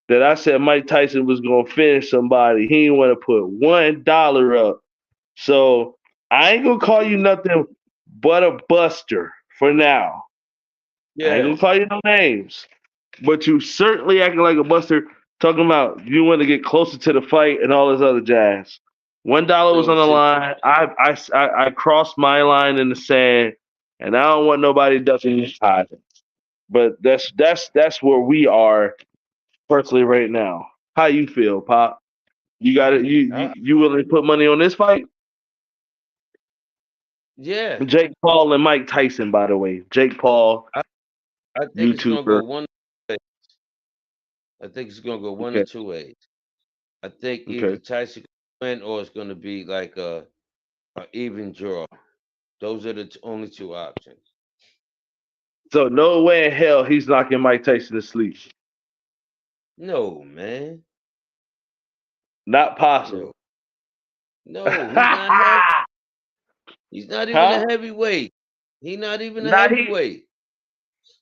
that I said Mike Tyson was gonna finish somebody. He didn't want to put $1 up. So I ain't gonna call you nothing but a buster for now. I ain't yeah. gonna call you no names, but you certainly acting like a buster. Talking about you want to get closer to the fight and all this other jazz. $1 was So on the since line. I crossed my line in the sand, and I don't want nobody ducking me either. But that's where we are personally right now. How you feel, Pop? You got it. I, You willing to put money on this fight? yeah, Jake Paul and Mike Tyson, by the way. Jake Paul, I, I think it's gonna go YouTuber. one. I think it's gonna go one or Okay, two ways. I think either okay. Tyson can win or it's gonna be like a even draw. Those are the only two options. So no way in hell he's knocking Mike Tyson to sleep. No, man. Not No. possible. No, he's not heavy. He's not even a Huh? heavyweight. He's not even a Nah, he heavyweight.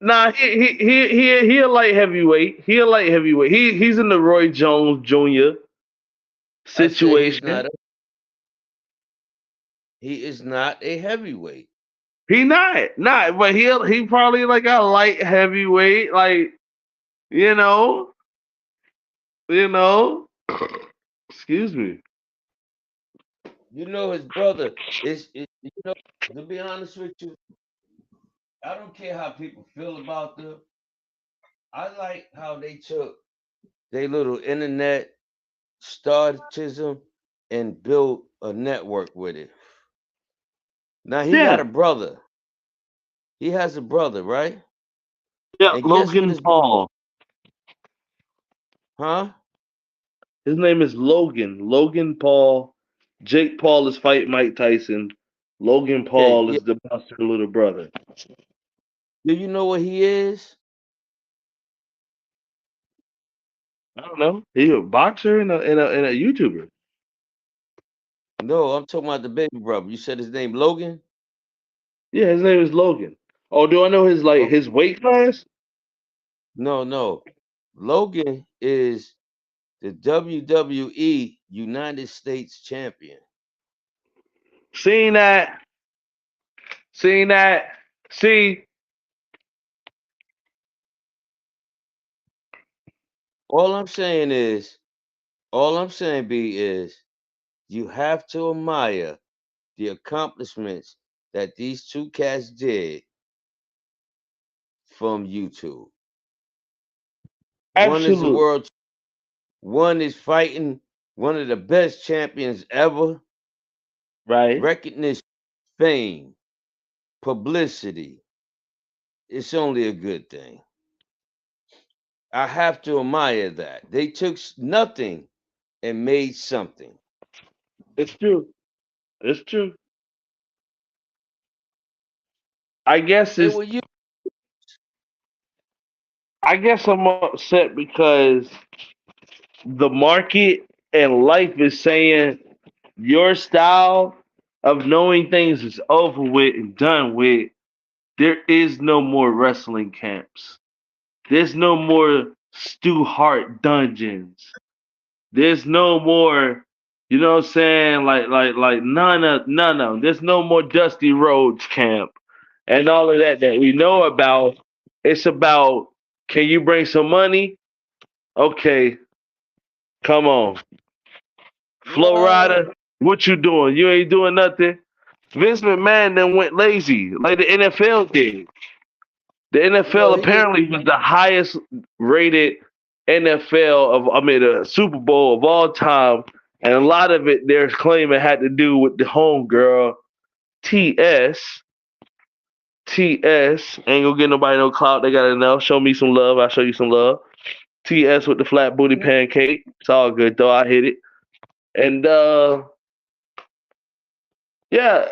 nah he a light heavyweight. He a light heavyweight. He's in the Roy Jones Jr. I said he's situation. not he is not a heavyweight. He not, but he probably like a light heavyweight, like you know, you know. Excuse me. You know his brother you know, to be honest with you, I don't care how people feel about them. I like how they took their little internet startism and built a network with it. Now he got Yeah, a brother. He has a brother, right? yeah. And guess what Logan his Paul. huh? His name is Logan. Logan Paul. Jake Paul is fighting Mike Tyson. Logan Okay, Paul yeah. is the Buster little brother. Do you know what he is? I don't know. He a boxer and a YouTuber. No, I'm talking about the baby brother. You said his name Logan? Yeah, his name is Logan. Oh, do I know his like Okay. his weight class? No, no. Logan is the WWE United States champion. Seeing that, seeing that, see, All I'm saying is, all I'm saying, B, is you have to admire the accomplishments that these two cats did from YouTube. One is the absolute, world, one is fighting one of the best champions ever. right? Recognition, fame, publicity. It's only a good thing. I have to admire that. They took nothing and made something. It's true. It's true. I guess They it's. were you. I guess I'm upset because the market and life is saying your style of knowing things is over with and done with. There is no more wrestling camps. There's no more Stu Hart dungeons. There's no more, you know what I'm saying? Like none of. There's no more Dusty Rhodes camp and all of that we know about. It's about can you bring some money? Okay, come on. Flow What? Rider, what you doing? You ain't doing nothing. Vince McMahon then went lazy, like the NFL did. The NFL No, he didn't. apparently was the highest rated NFL the Super Bowl of all time, and a lot of it they're claiming had to do with the homegirl TS. TS ain't gonna get nobody no clout. They gotta know. Show me some love. I'll show you some love. TS with the flat booty pancake. It's all good though. I hit it. And yeah,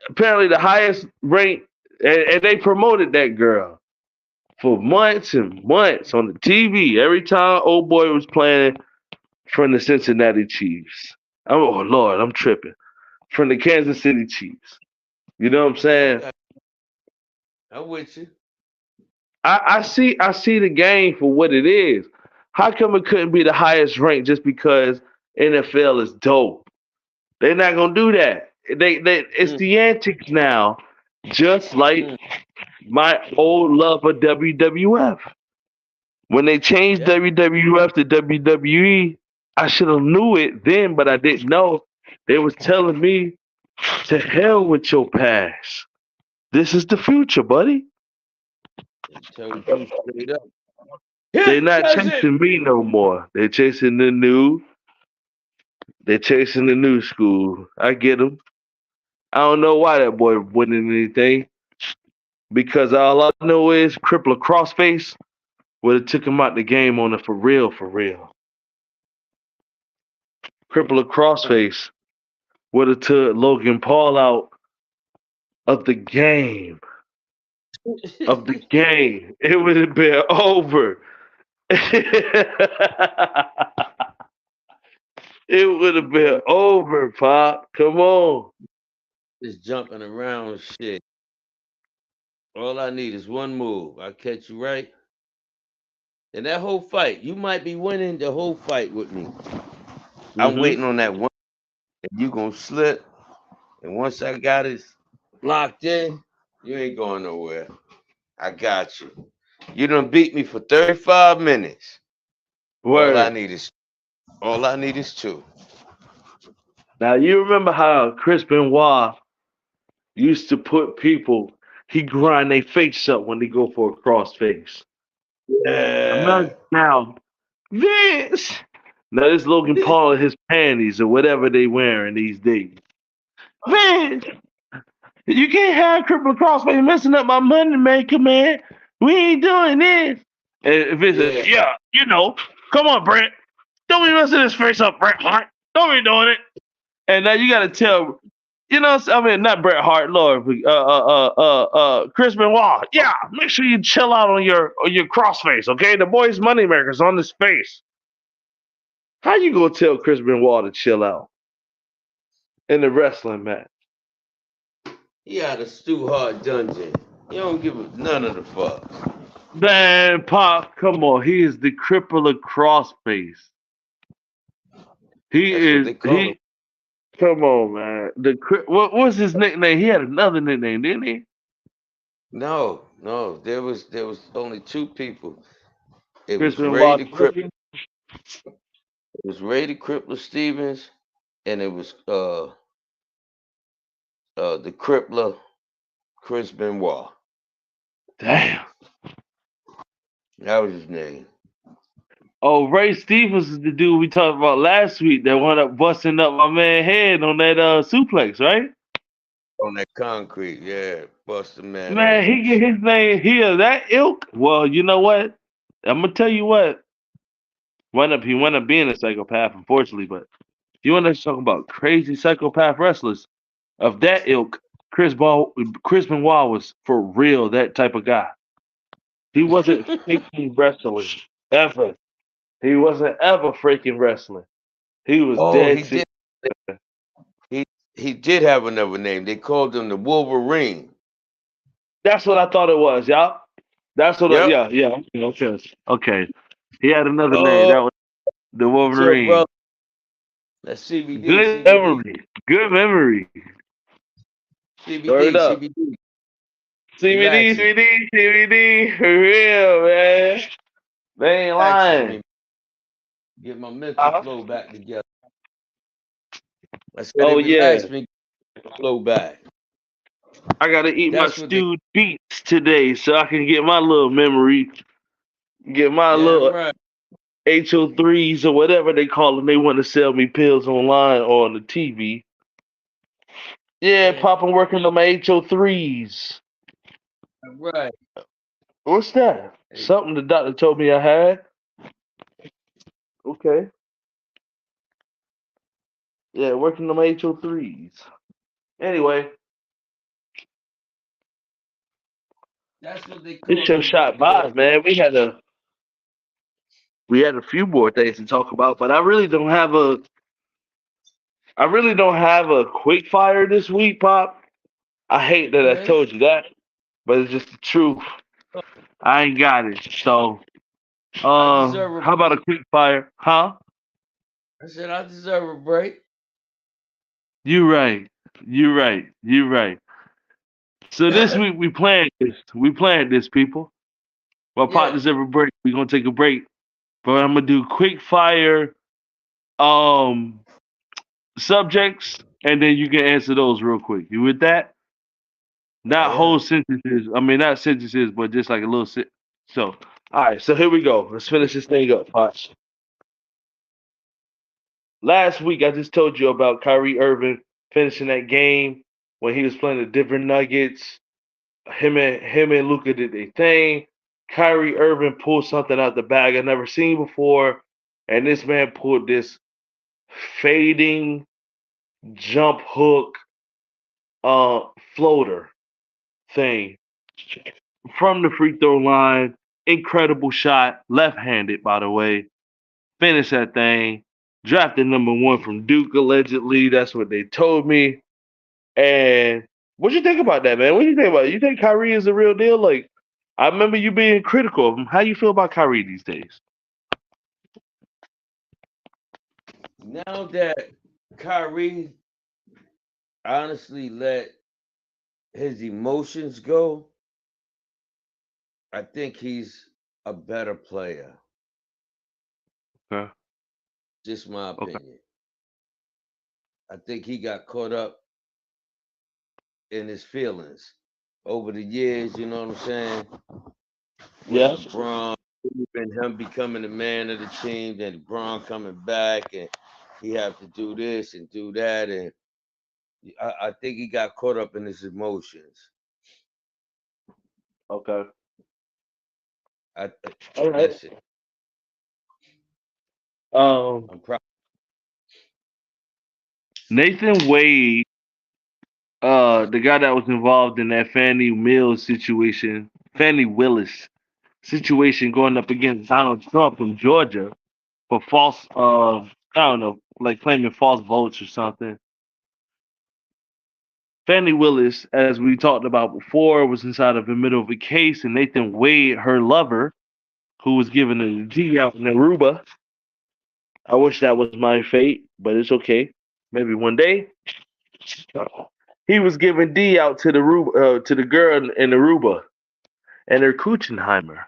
apparently the highest rank, and they promoted that girl. for months and months on the TV. Every time old boy was playing from the Cincinnati Chiefs. Oh Lord, I'm tripping. From the Kansas City Chiefs. You know what I'm saying? Okay, I'm with you. I see the game for what it is. How come it couldn't be the highest rank just because NFL is dope? They're not gonna do that. They it's Mm, the antics now, just like mm, my old love of WWF. When they changed yeah. WWF to WWE, I should have knew it then, but I didn't know. They was telling me to hell with your past. This is the future, buddy. They told you straight up. They're Hit not cousin. chasing me no more. They're chasing the new. They're chasing the new school. I get them. I don't know why that boy winning anything because all I know is Crippler Crossface would have took him out the game on it for real, for real. Crippler Crossface would have took Logan Paul out of the game. Of the game. It would have been over. It would have been over, Pop. Come on. Just jumping around shit. All I need is one move. I catch you right. And that whole fight, you might be winning the whole fight with me. I'm Hmm. waiting on that one. And you gonna slip. And once I got it locked in, you ain't going nowhere. I got you. You done beat me for 35 minutes. All I Word. need is all I need is two. Now you remember how Chris Benoit used to put people, he grind their face up when they go for a cross face. Yeah. Imagine now, this. Now this Logan Paul in his panties or whatever they wearing these days. Man, you can't have Crippler Crossface messing up my money maker, man. We ain't doing this. And if it's Yeah. a, yeah, come on, Brent. Don't be messing his face up, Bret Hart. Don't be doing it. And now you got to tell, I mean, not Bret Hart, Lord, Chris Benoit. Yeah, make sure you chill out on your crossface, okay? The boy's moneymaker's on his face. How you gonna tell Chris Benoit to chill out in the wrestling match? He out of Stu Hart dungeon. You don't give a none of the fucks. Man, Pop, come on. He is the crippler crossface. He That's what is they call him. he. Come on, man. What was his nickname? He had another nickname, didn't he? No, no. There was only two people. It Chris was Ray the Benoit. Cripple. It was Ray the Crippler Stevens, and it was the Crippler Chris Benoit. Damn. That was his name. Oh, Ray Stevens is the dude we talked about last week that wound up busting up my man head on that suplex, right? On that concrete, yeah, bust the man Man, open he and get shit. his name here, that ilk. Well, you know what? I'm gonna tell you what. He wound up being a psychopath, unfortunately, but you want to talk about crazy psychopath wrestlers of that ilk? Chris Benoit was for real that type of guy. He wasn't faking wrestling ever. He wasn't ever freaking wrestling. He was Oh, dead he serious. did. He he did have another name. They called him the Wolverine. That's what I thought it was, y'all. That's what. Yep. Yeah. Okay. Okay. He had another name. Oh, That was the it's your Wolverine. brother. That's CBD, Good CBD, memory. Good memory. Word CBD, up. CBD. CBD, Relaxing. CBD, CBD. For real, man. They ain't Relaxes lying. me. Get my mental Uh-huh. flow back together. I said it Oh yeah. relaxed me, flow back. I gotta eat my That's what they stewed beets today so I can get my little memory, get my damn little right. HO3s or whatever they call them. They want to sell me pills online or on the TV. Yeah, Damn Pop, I'm working on my HO3s. right. What's that? Hey, Something the doctor told me I had. Okay. Yeah, working on my HO3s. Anyway, That's what they This call show them back shot then. by, man. We had a few more things to talk about, but I really don't have a quick fire this week, Pop. I hate that I Okay. told you that, but it's just the truth. I ain't got it. So, I deserve a how about a quick fire? Huh? I said I deserve a break. You right. You right. You right. So this week we planned this. We planned this, people. My Yeah. partners ever break. We gonna take a break, but I'm gonna do quick fire um subjects, and then you can answer those real quick. You with that? I Not whole am. sentences. I mean, not sentences, but just like a little sit. So, all right. So here we go. Let's finish this thing up, Pops. Last week I just told you about Kyrie Irving finishing that game when he was playing the Denver Nuggets. Him and Luca did their thing. Kyrie Irving pulled something out the bag I never seen before, and this man pulled this fading jump hook uh floater thing from the free throw line. Incredible shot, left-handed by the way. Finish that thing. Drafted number 1 from Duke allegedly. That's what they told me. And what you think about that, man? What you think about it? You think Kyrie is the real deal? Like, I remember you being critical of him. How you feel about Kyrie these days? Now that Kyrie honestly let his emotions go, I think he's a better player. Okay. Just my Okay. opinion. I think he got caught up in his feelings over the years, you know what I'm saying? With Yeah. LeBron and him becoming the man of the team, then LeBron coming back and he have to do this and do that. And I think he got caught up in his emotions. Okay. I All right. that's it. Um, I'm proud. Nathan Wade, the guy that was involved in that Fannie Willis situation, going up against Donald Trump from Georgia for false, I don't know, like claiming false votes or something. Fannie Willis, as we talked about before, was inside of the middle of a case, and Nathan Wade, her lover, who was given a G out in Aruba. I wish that was my fate, but it's okay. Maybe one day. He was giving D out to to the girl in Aruba and her Kuchenheimer.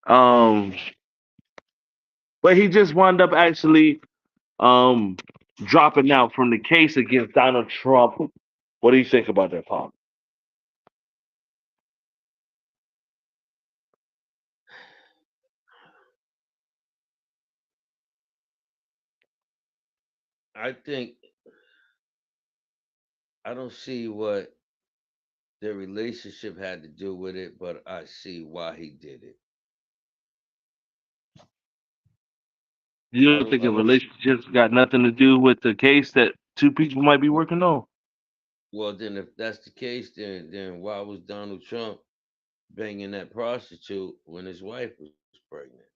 Um, but he just wound up actually um dropping out from the case against Donald Trump. What do you think about that, Pop? I think I don't see what their relationship had to do with it, but I see why he did it. You I don't don't think I a don't see, relationship's got nothing to do with the case that two people might be working on? well then if that's the case then why was Donald Trump banging that prostitute when his wife was pregnant?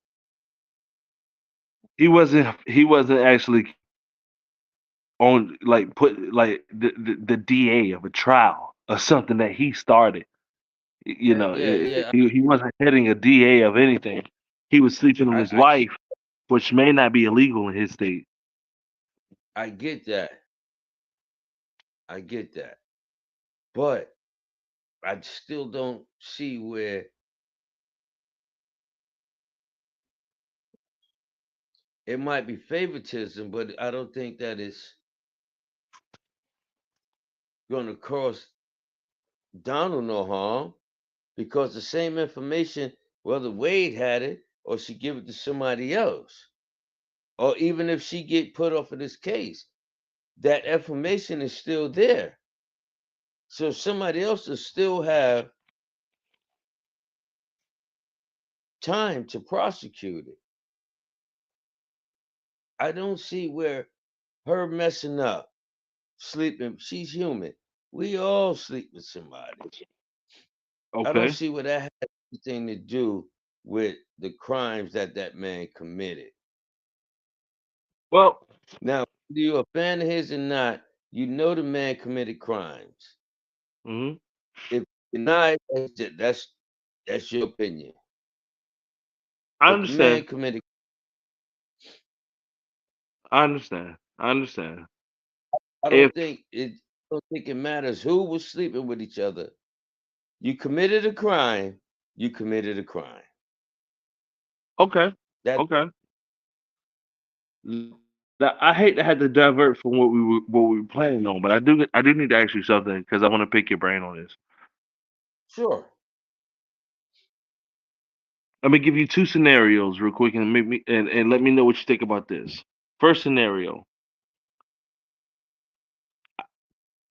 He wasn't actually on like put like the DA of a trial or something that he started. You Yeah, know, yeah, yeah. he wasn't heading a DA of anything. He was sleeping on his I wife, which may not be illegal in his state. I get that. I get that. But I still don't see where it might be favoritism, but I don't think that it's going to cause Donald no harm because the same information, whether Wade had it or she give it to somebody else, or even if she get put off of this case, that information is still there. So somebody else will still have time to prosecute it. I don't see where her messing up, sleeping. She's human. We all sleep with somebody. I don't Okay. see what that has anything to do with the crimes that that man committed. Well, Now, whether you're a fan of his or not, you know the man committed crimes. mhm, If you deny it, that's your opinion. I But the man understand. committed. I understand. I understand. I If don't think it. I don't think it matters who was sleeping with each other. You committed a crime. You committed a crime. okay, That okay. Now, I hate to have to divert from what we were planning on, but I do need to ask you something because I want to pick your brain on this. sure. Let me give you two scenarios real quick and and let me know what you think about this. First scenario.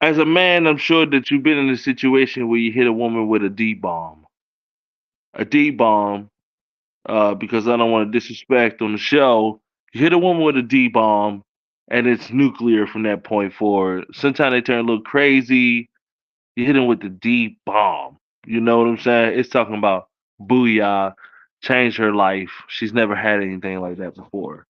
As a man, I'm sure that you've been in a situation where you hit a woman with a D bomb. A D bomb, because I don't want to disrespect on the show. You hit a woman with a D bomb, and it's nuclear from that point forward. Sometimes they turn a little crazy. You hit them with the D bomb. You know what I'm saying? It's talking about booyah, change her life. She's never had anything like that before.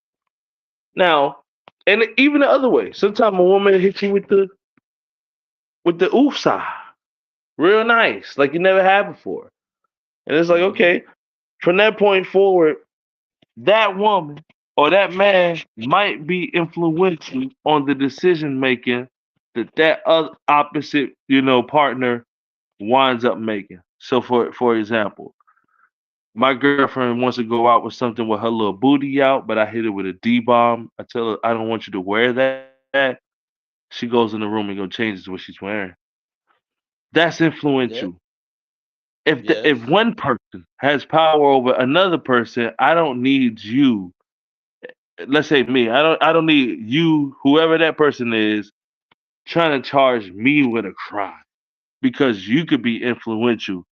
Now, and even the other way, sometimes a woman hits you with the oofsa, real nice, like you never had before. And it's like, Hmm. okay, from that point forward, that woman or that man might be influential on the decision making that other opposite, partner winds up making. So for example, my girlfriend wants to go out with something with her little booty out, but I hit her with a D bomb. I tell her I don't want you to wear that. She goes in the room and go changes what she's wearing. That's Yeah. influential. If Yes. one person has power over another person, I don't need you. Let's say me. I don't need you, whoever that person is, trying to charge me with a crime because you could be influential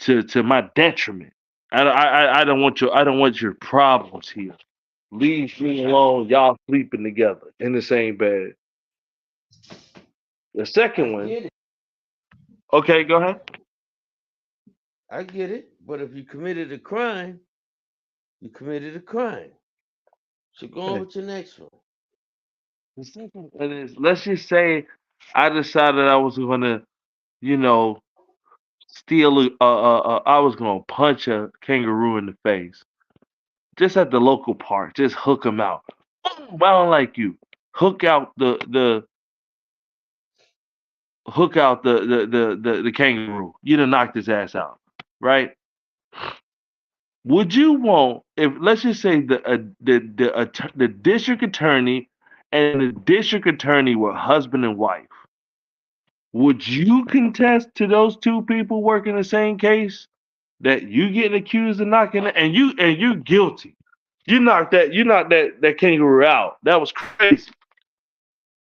to my detriment. I don't want your problems here. Leave me alone. Y'all sleeping together in the same bed. The I second one. get it. Okay, go ahead. I get it. But if you committed a crime, you committed a crime. So go on Okay. with your next one. The second one is, let's just say I decided I was gonna, you know, steal. I was gonna punch a kangaroo in the face just at the local park. Just hook him out. Boom, I don't like you. Hook out the kangaroo. You done knocked his ass out, right? Would you want, if let's just say the district attorney and the district attorney were husband and wife? Would you contest to those two people working the same case that you getting accused of knocking it, and you guilty? You knocked that kangaroo out. That was crazy.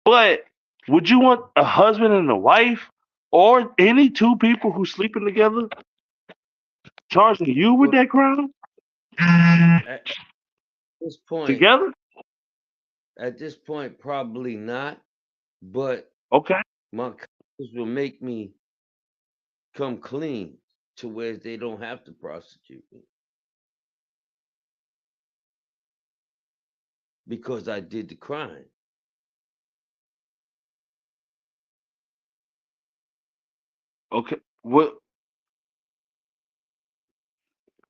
But would you want a husband and a wife or any two people who sleeping together charging you with Well, that crime at this point, together? probably not. But Okay. my conscience will make me come clean to where they don't have to prosecute me because I did the crime. Okay. What?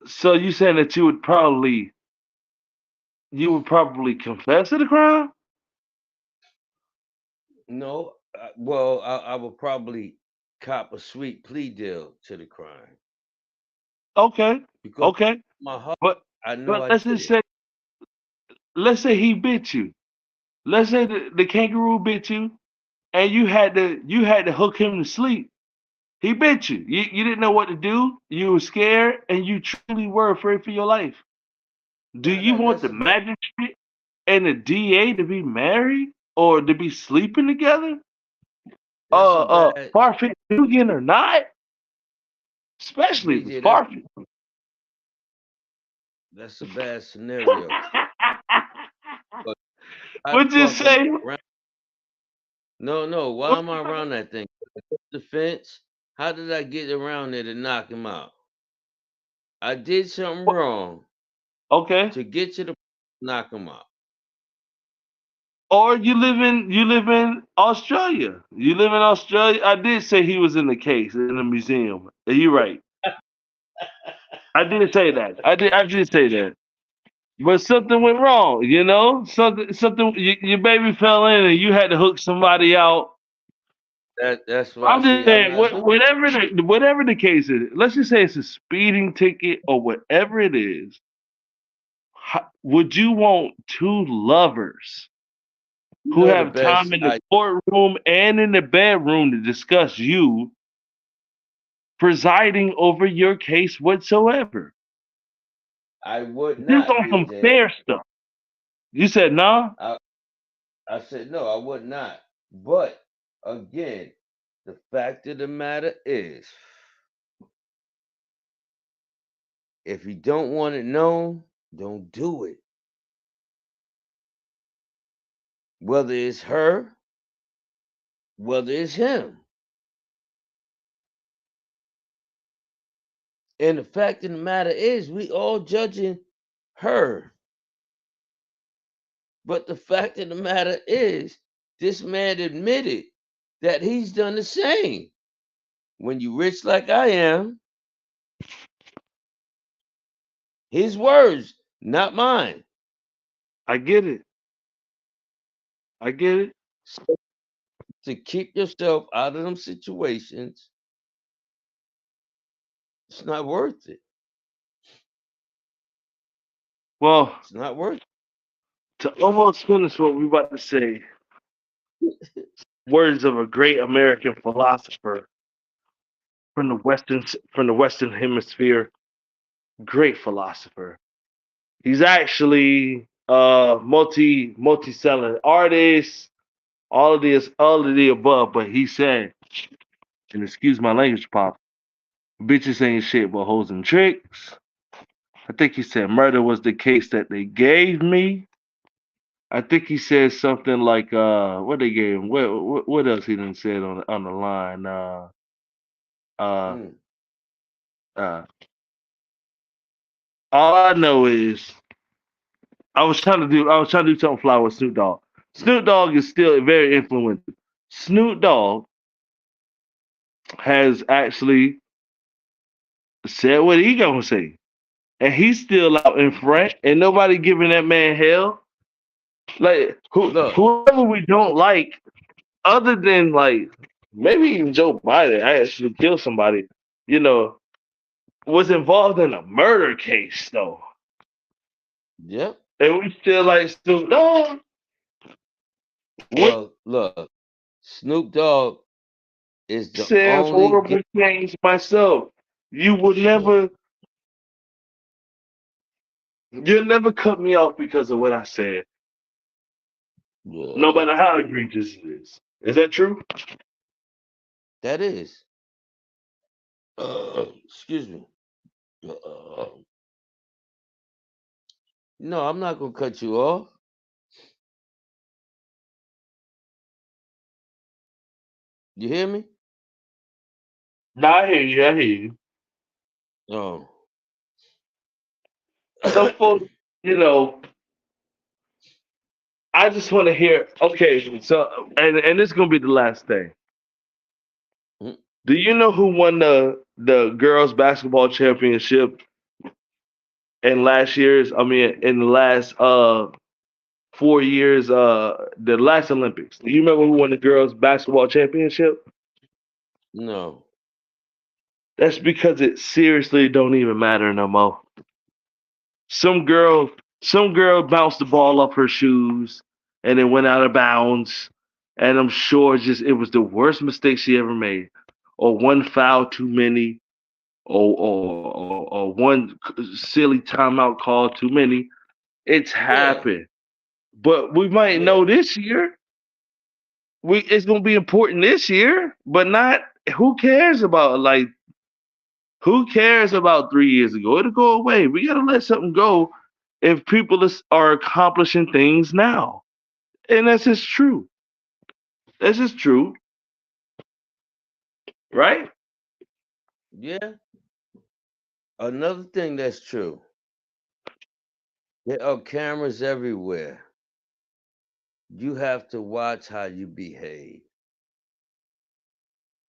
So you saying that you would probably confess to the crime? No, well, I will probably cop a sweet plea deal to the crime Okay. because Okay. my heart, But I know but I let's did just it. say he bit you. Let's say the kangaroo bit you, and you had to hook him to sleep. He bit you. You didn't know what to do. You were scared, and you truly were afraid for your life. Do Now you want that's the a bad, magistrate and the DA to be married or to be sleeping together? that's a bad, Farfetch Dugan or not? Especially if it's BJ. That's Farfetch. that's a bad scenario. But how the Would you fuck am say? I around? No, no. Why am I around that thing? The fence. How did I get around there to knock him out? I did something Wha- wrong Okay. to get to the knock him out. Or you live in Australia. You live in Australia. I did say he was in the case in the museum. You're right. I did say that. I did say that. But something went wrong, you know? Something your baby fell in and you had to hook somebody out. That's why I I'm just see I'm saying, not doing. whatever the case is, let's just say it's a speeding ticket or whatever it is. Would you want two lovers You who know the have best. time in the courtroom and in the bedroom to discuss you presiding over your case whatsoever? I would This not, on some DJ. fair stuff. You said nah? I I said no, I would not. But again, the fact of the matter is, if you don't want it known, don't do it. Whether it's her, whether it's him. And the fact of the matter is, we all judging her. But the fact of the matter is, this man admitted that he's done the same. When you rich like I am, his words, not mine. I get it. I get it. So to keep yourself out of them situations, it's not worth it. Well, It's not worth to almost finish what we about to say, it. words of a great American philosopher from the Western Hemisphere, great philosopher. He's actually multi selling artist, all of the above. But he said, and excuse my language, pop, bitches ain't shit but hoes and tricks. I think he said murder was the case that they gave me. I think he said something like what they gave him. What else he done said on the line? Uh Mm. uh all I know is I was trying to do something fly with Snoop Dogg. Snoop Dogg is still very influential. Snoop Dogg has actually said what he gonna say. And he's still out in front and nobody giving that man hell. Like Look, whoever we don't like, other than like maybe even Joe Biden actually killed somebody, you know, was involved in a murder case though. yep. And we still like Snoop Dogg. What Well, look, Snoop Dogg is the says only horrible things myself. You would look, never you'll never cut me off because of what I said, no look, matter how egregious it is. Is that true? that is. Excuse me. Uh, no, I'm not gonna cut you off. You hear me? No, I hear you, I hear you. Oh. Some folks, you know, I just want to hear. Okay, so and this is gonna be the last thing. Mm, Do you know who won the girls basketball championship in last year's? I mean, in the last 4 years, the last Olympics. Do you remember who won the girls basketball championship? no. That's because it seriously don't even matter no more. Some girl, some girl bounced the ball off her shoes and it went out of bounds. And I'm sure just it was the worst mistake she ever made, or one foul too many, or one silly timeout call too many. It's Yeah, happened, but we might yeah, know this year. It's gonna be important this year, but not. Who cares about like who cares about 3 years ago? It'll go away. We gotta let something go if people are accomplishing things now, and that's just true. That's just true, right? Yeah. Another thing that's true. There are cameras everywhere. You have to watch how you behave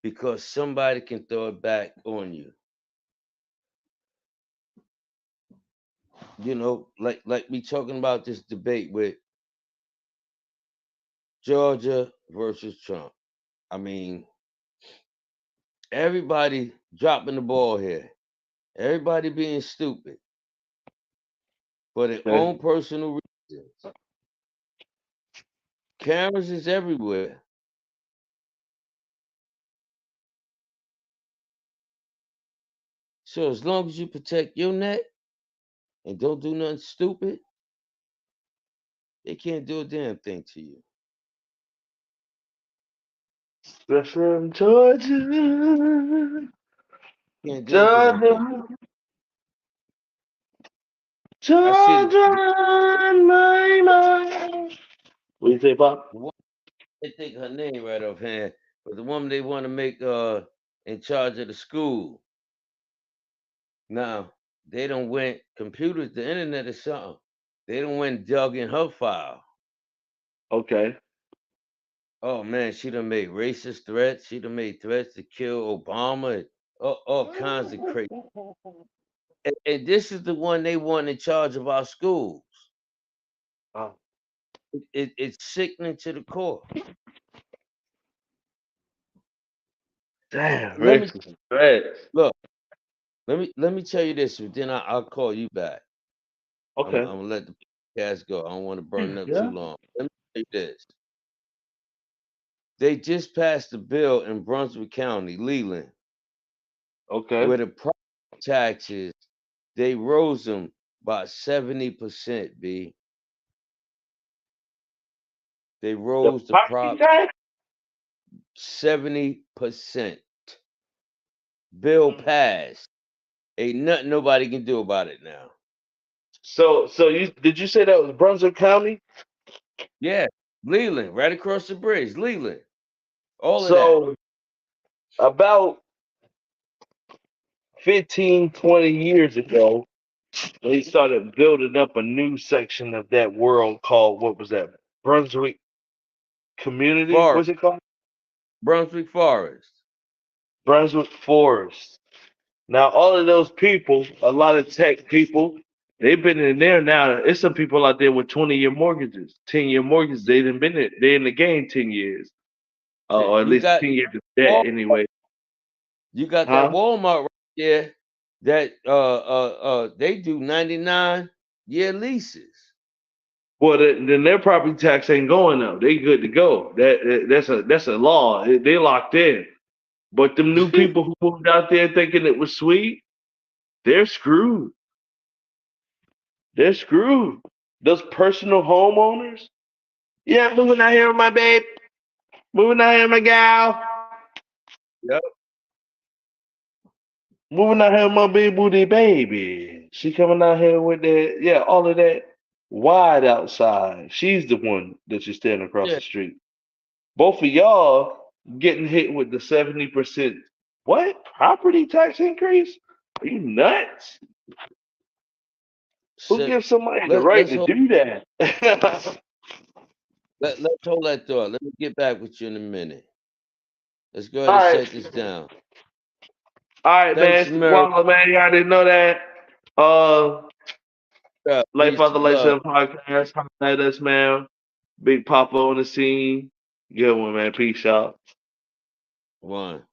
because somebody can throw it back on you. You know, like we talking about this debate with Georgia versus Trump. I mean, everybody dropping the ball here. Everybody being stupid for their Okay. own personal reasons. Cameras is everywhere. So as long as you protect your neck and don't do nothing stupid, they can't do a damn thing to you. We're from Georgia, Can't do a damn thing. Georgia, I see Georgia, my mind. What do you say, Pop? the woman, they think her name right offhand, but the woman they want to make in charge of the school. Now, they don't went computers, the internet or something. They don't went dug in her file. Okay. Oh man, she done made racist threats. She done made threats to kill Obama. And all kinds of crazy. And this is the one they want in charge of our schools. Oh, It's sickening to the core. damn, Let me racist threats. look. Let me tell you this, then I'll call you back. I'm Okay. gonna let the podcast go. I don't want to burn it up too Yeah. long. Let me tell you this. They just passed a bill in Brunswick County, Leland, Okay. where the property taxes they rose them by 70%. B. They The rose the property prop tax. 70%. Bill passed. Ain't nothing nobody can do about it now. So you say that was Brunswick County? Yeah, Leland, right across the bridge, Leland. All of that. So about 15, 20 years ago, they started building up a new section of that world called, what was that? Brunswick Community? Forest, What's it called? Brunswick Forest. Brunswick Forest. Now, all of those people, a lot of tech people, they've been in there now. It's some people out there with 20-year mortgages, 10-year mortgages. They done been in, they in the game 10 years, or at You least got 10 years of debt Wal- anyway. you got that Huh? Walmart right there that they do 99-year leases. Well, then their property tax ain't going up. They good to go. That's a law. They locked in. But them new people who moved out there thinking it was sweet, they're screwed. They're screwed. Those personal homeowners. Yeah, I'm moving out here with my babe. Moving out here with my gal. Yep. Moving out here with my big booty baby. She coming out here with that, yeah, all of that wide outside. She's the one that you're standing across Yeah. the street. Both of y'all getting hit with the 70%. What? Property tax increase? Are you nuts? Who So gives somebody the let, right let's to hold do that? let's hold that thought. Let me get back with you in a minute. Let's go ahead All and right. shut this down. All right, man. Thanks, It's the Mary. Wallah, man. Y'all didn't know that. Life Peace Father and Life love. 7 podcast. Holla at us, man. Big Papa on the scene. Good one, man. Peace out. One.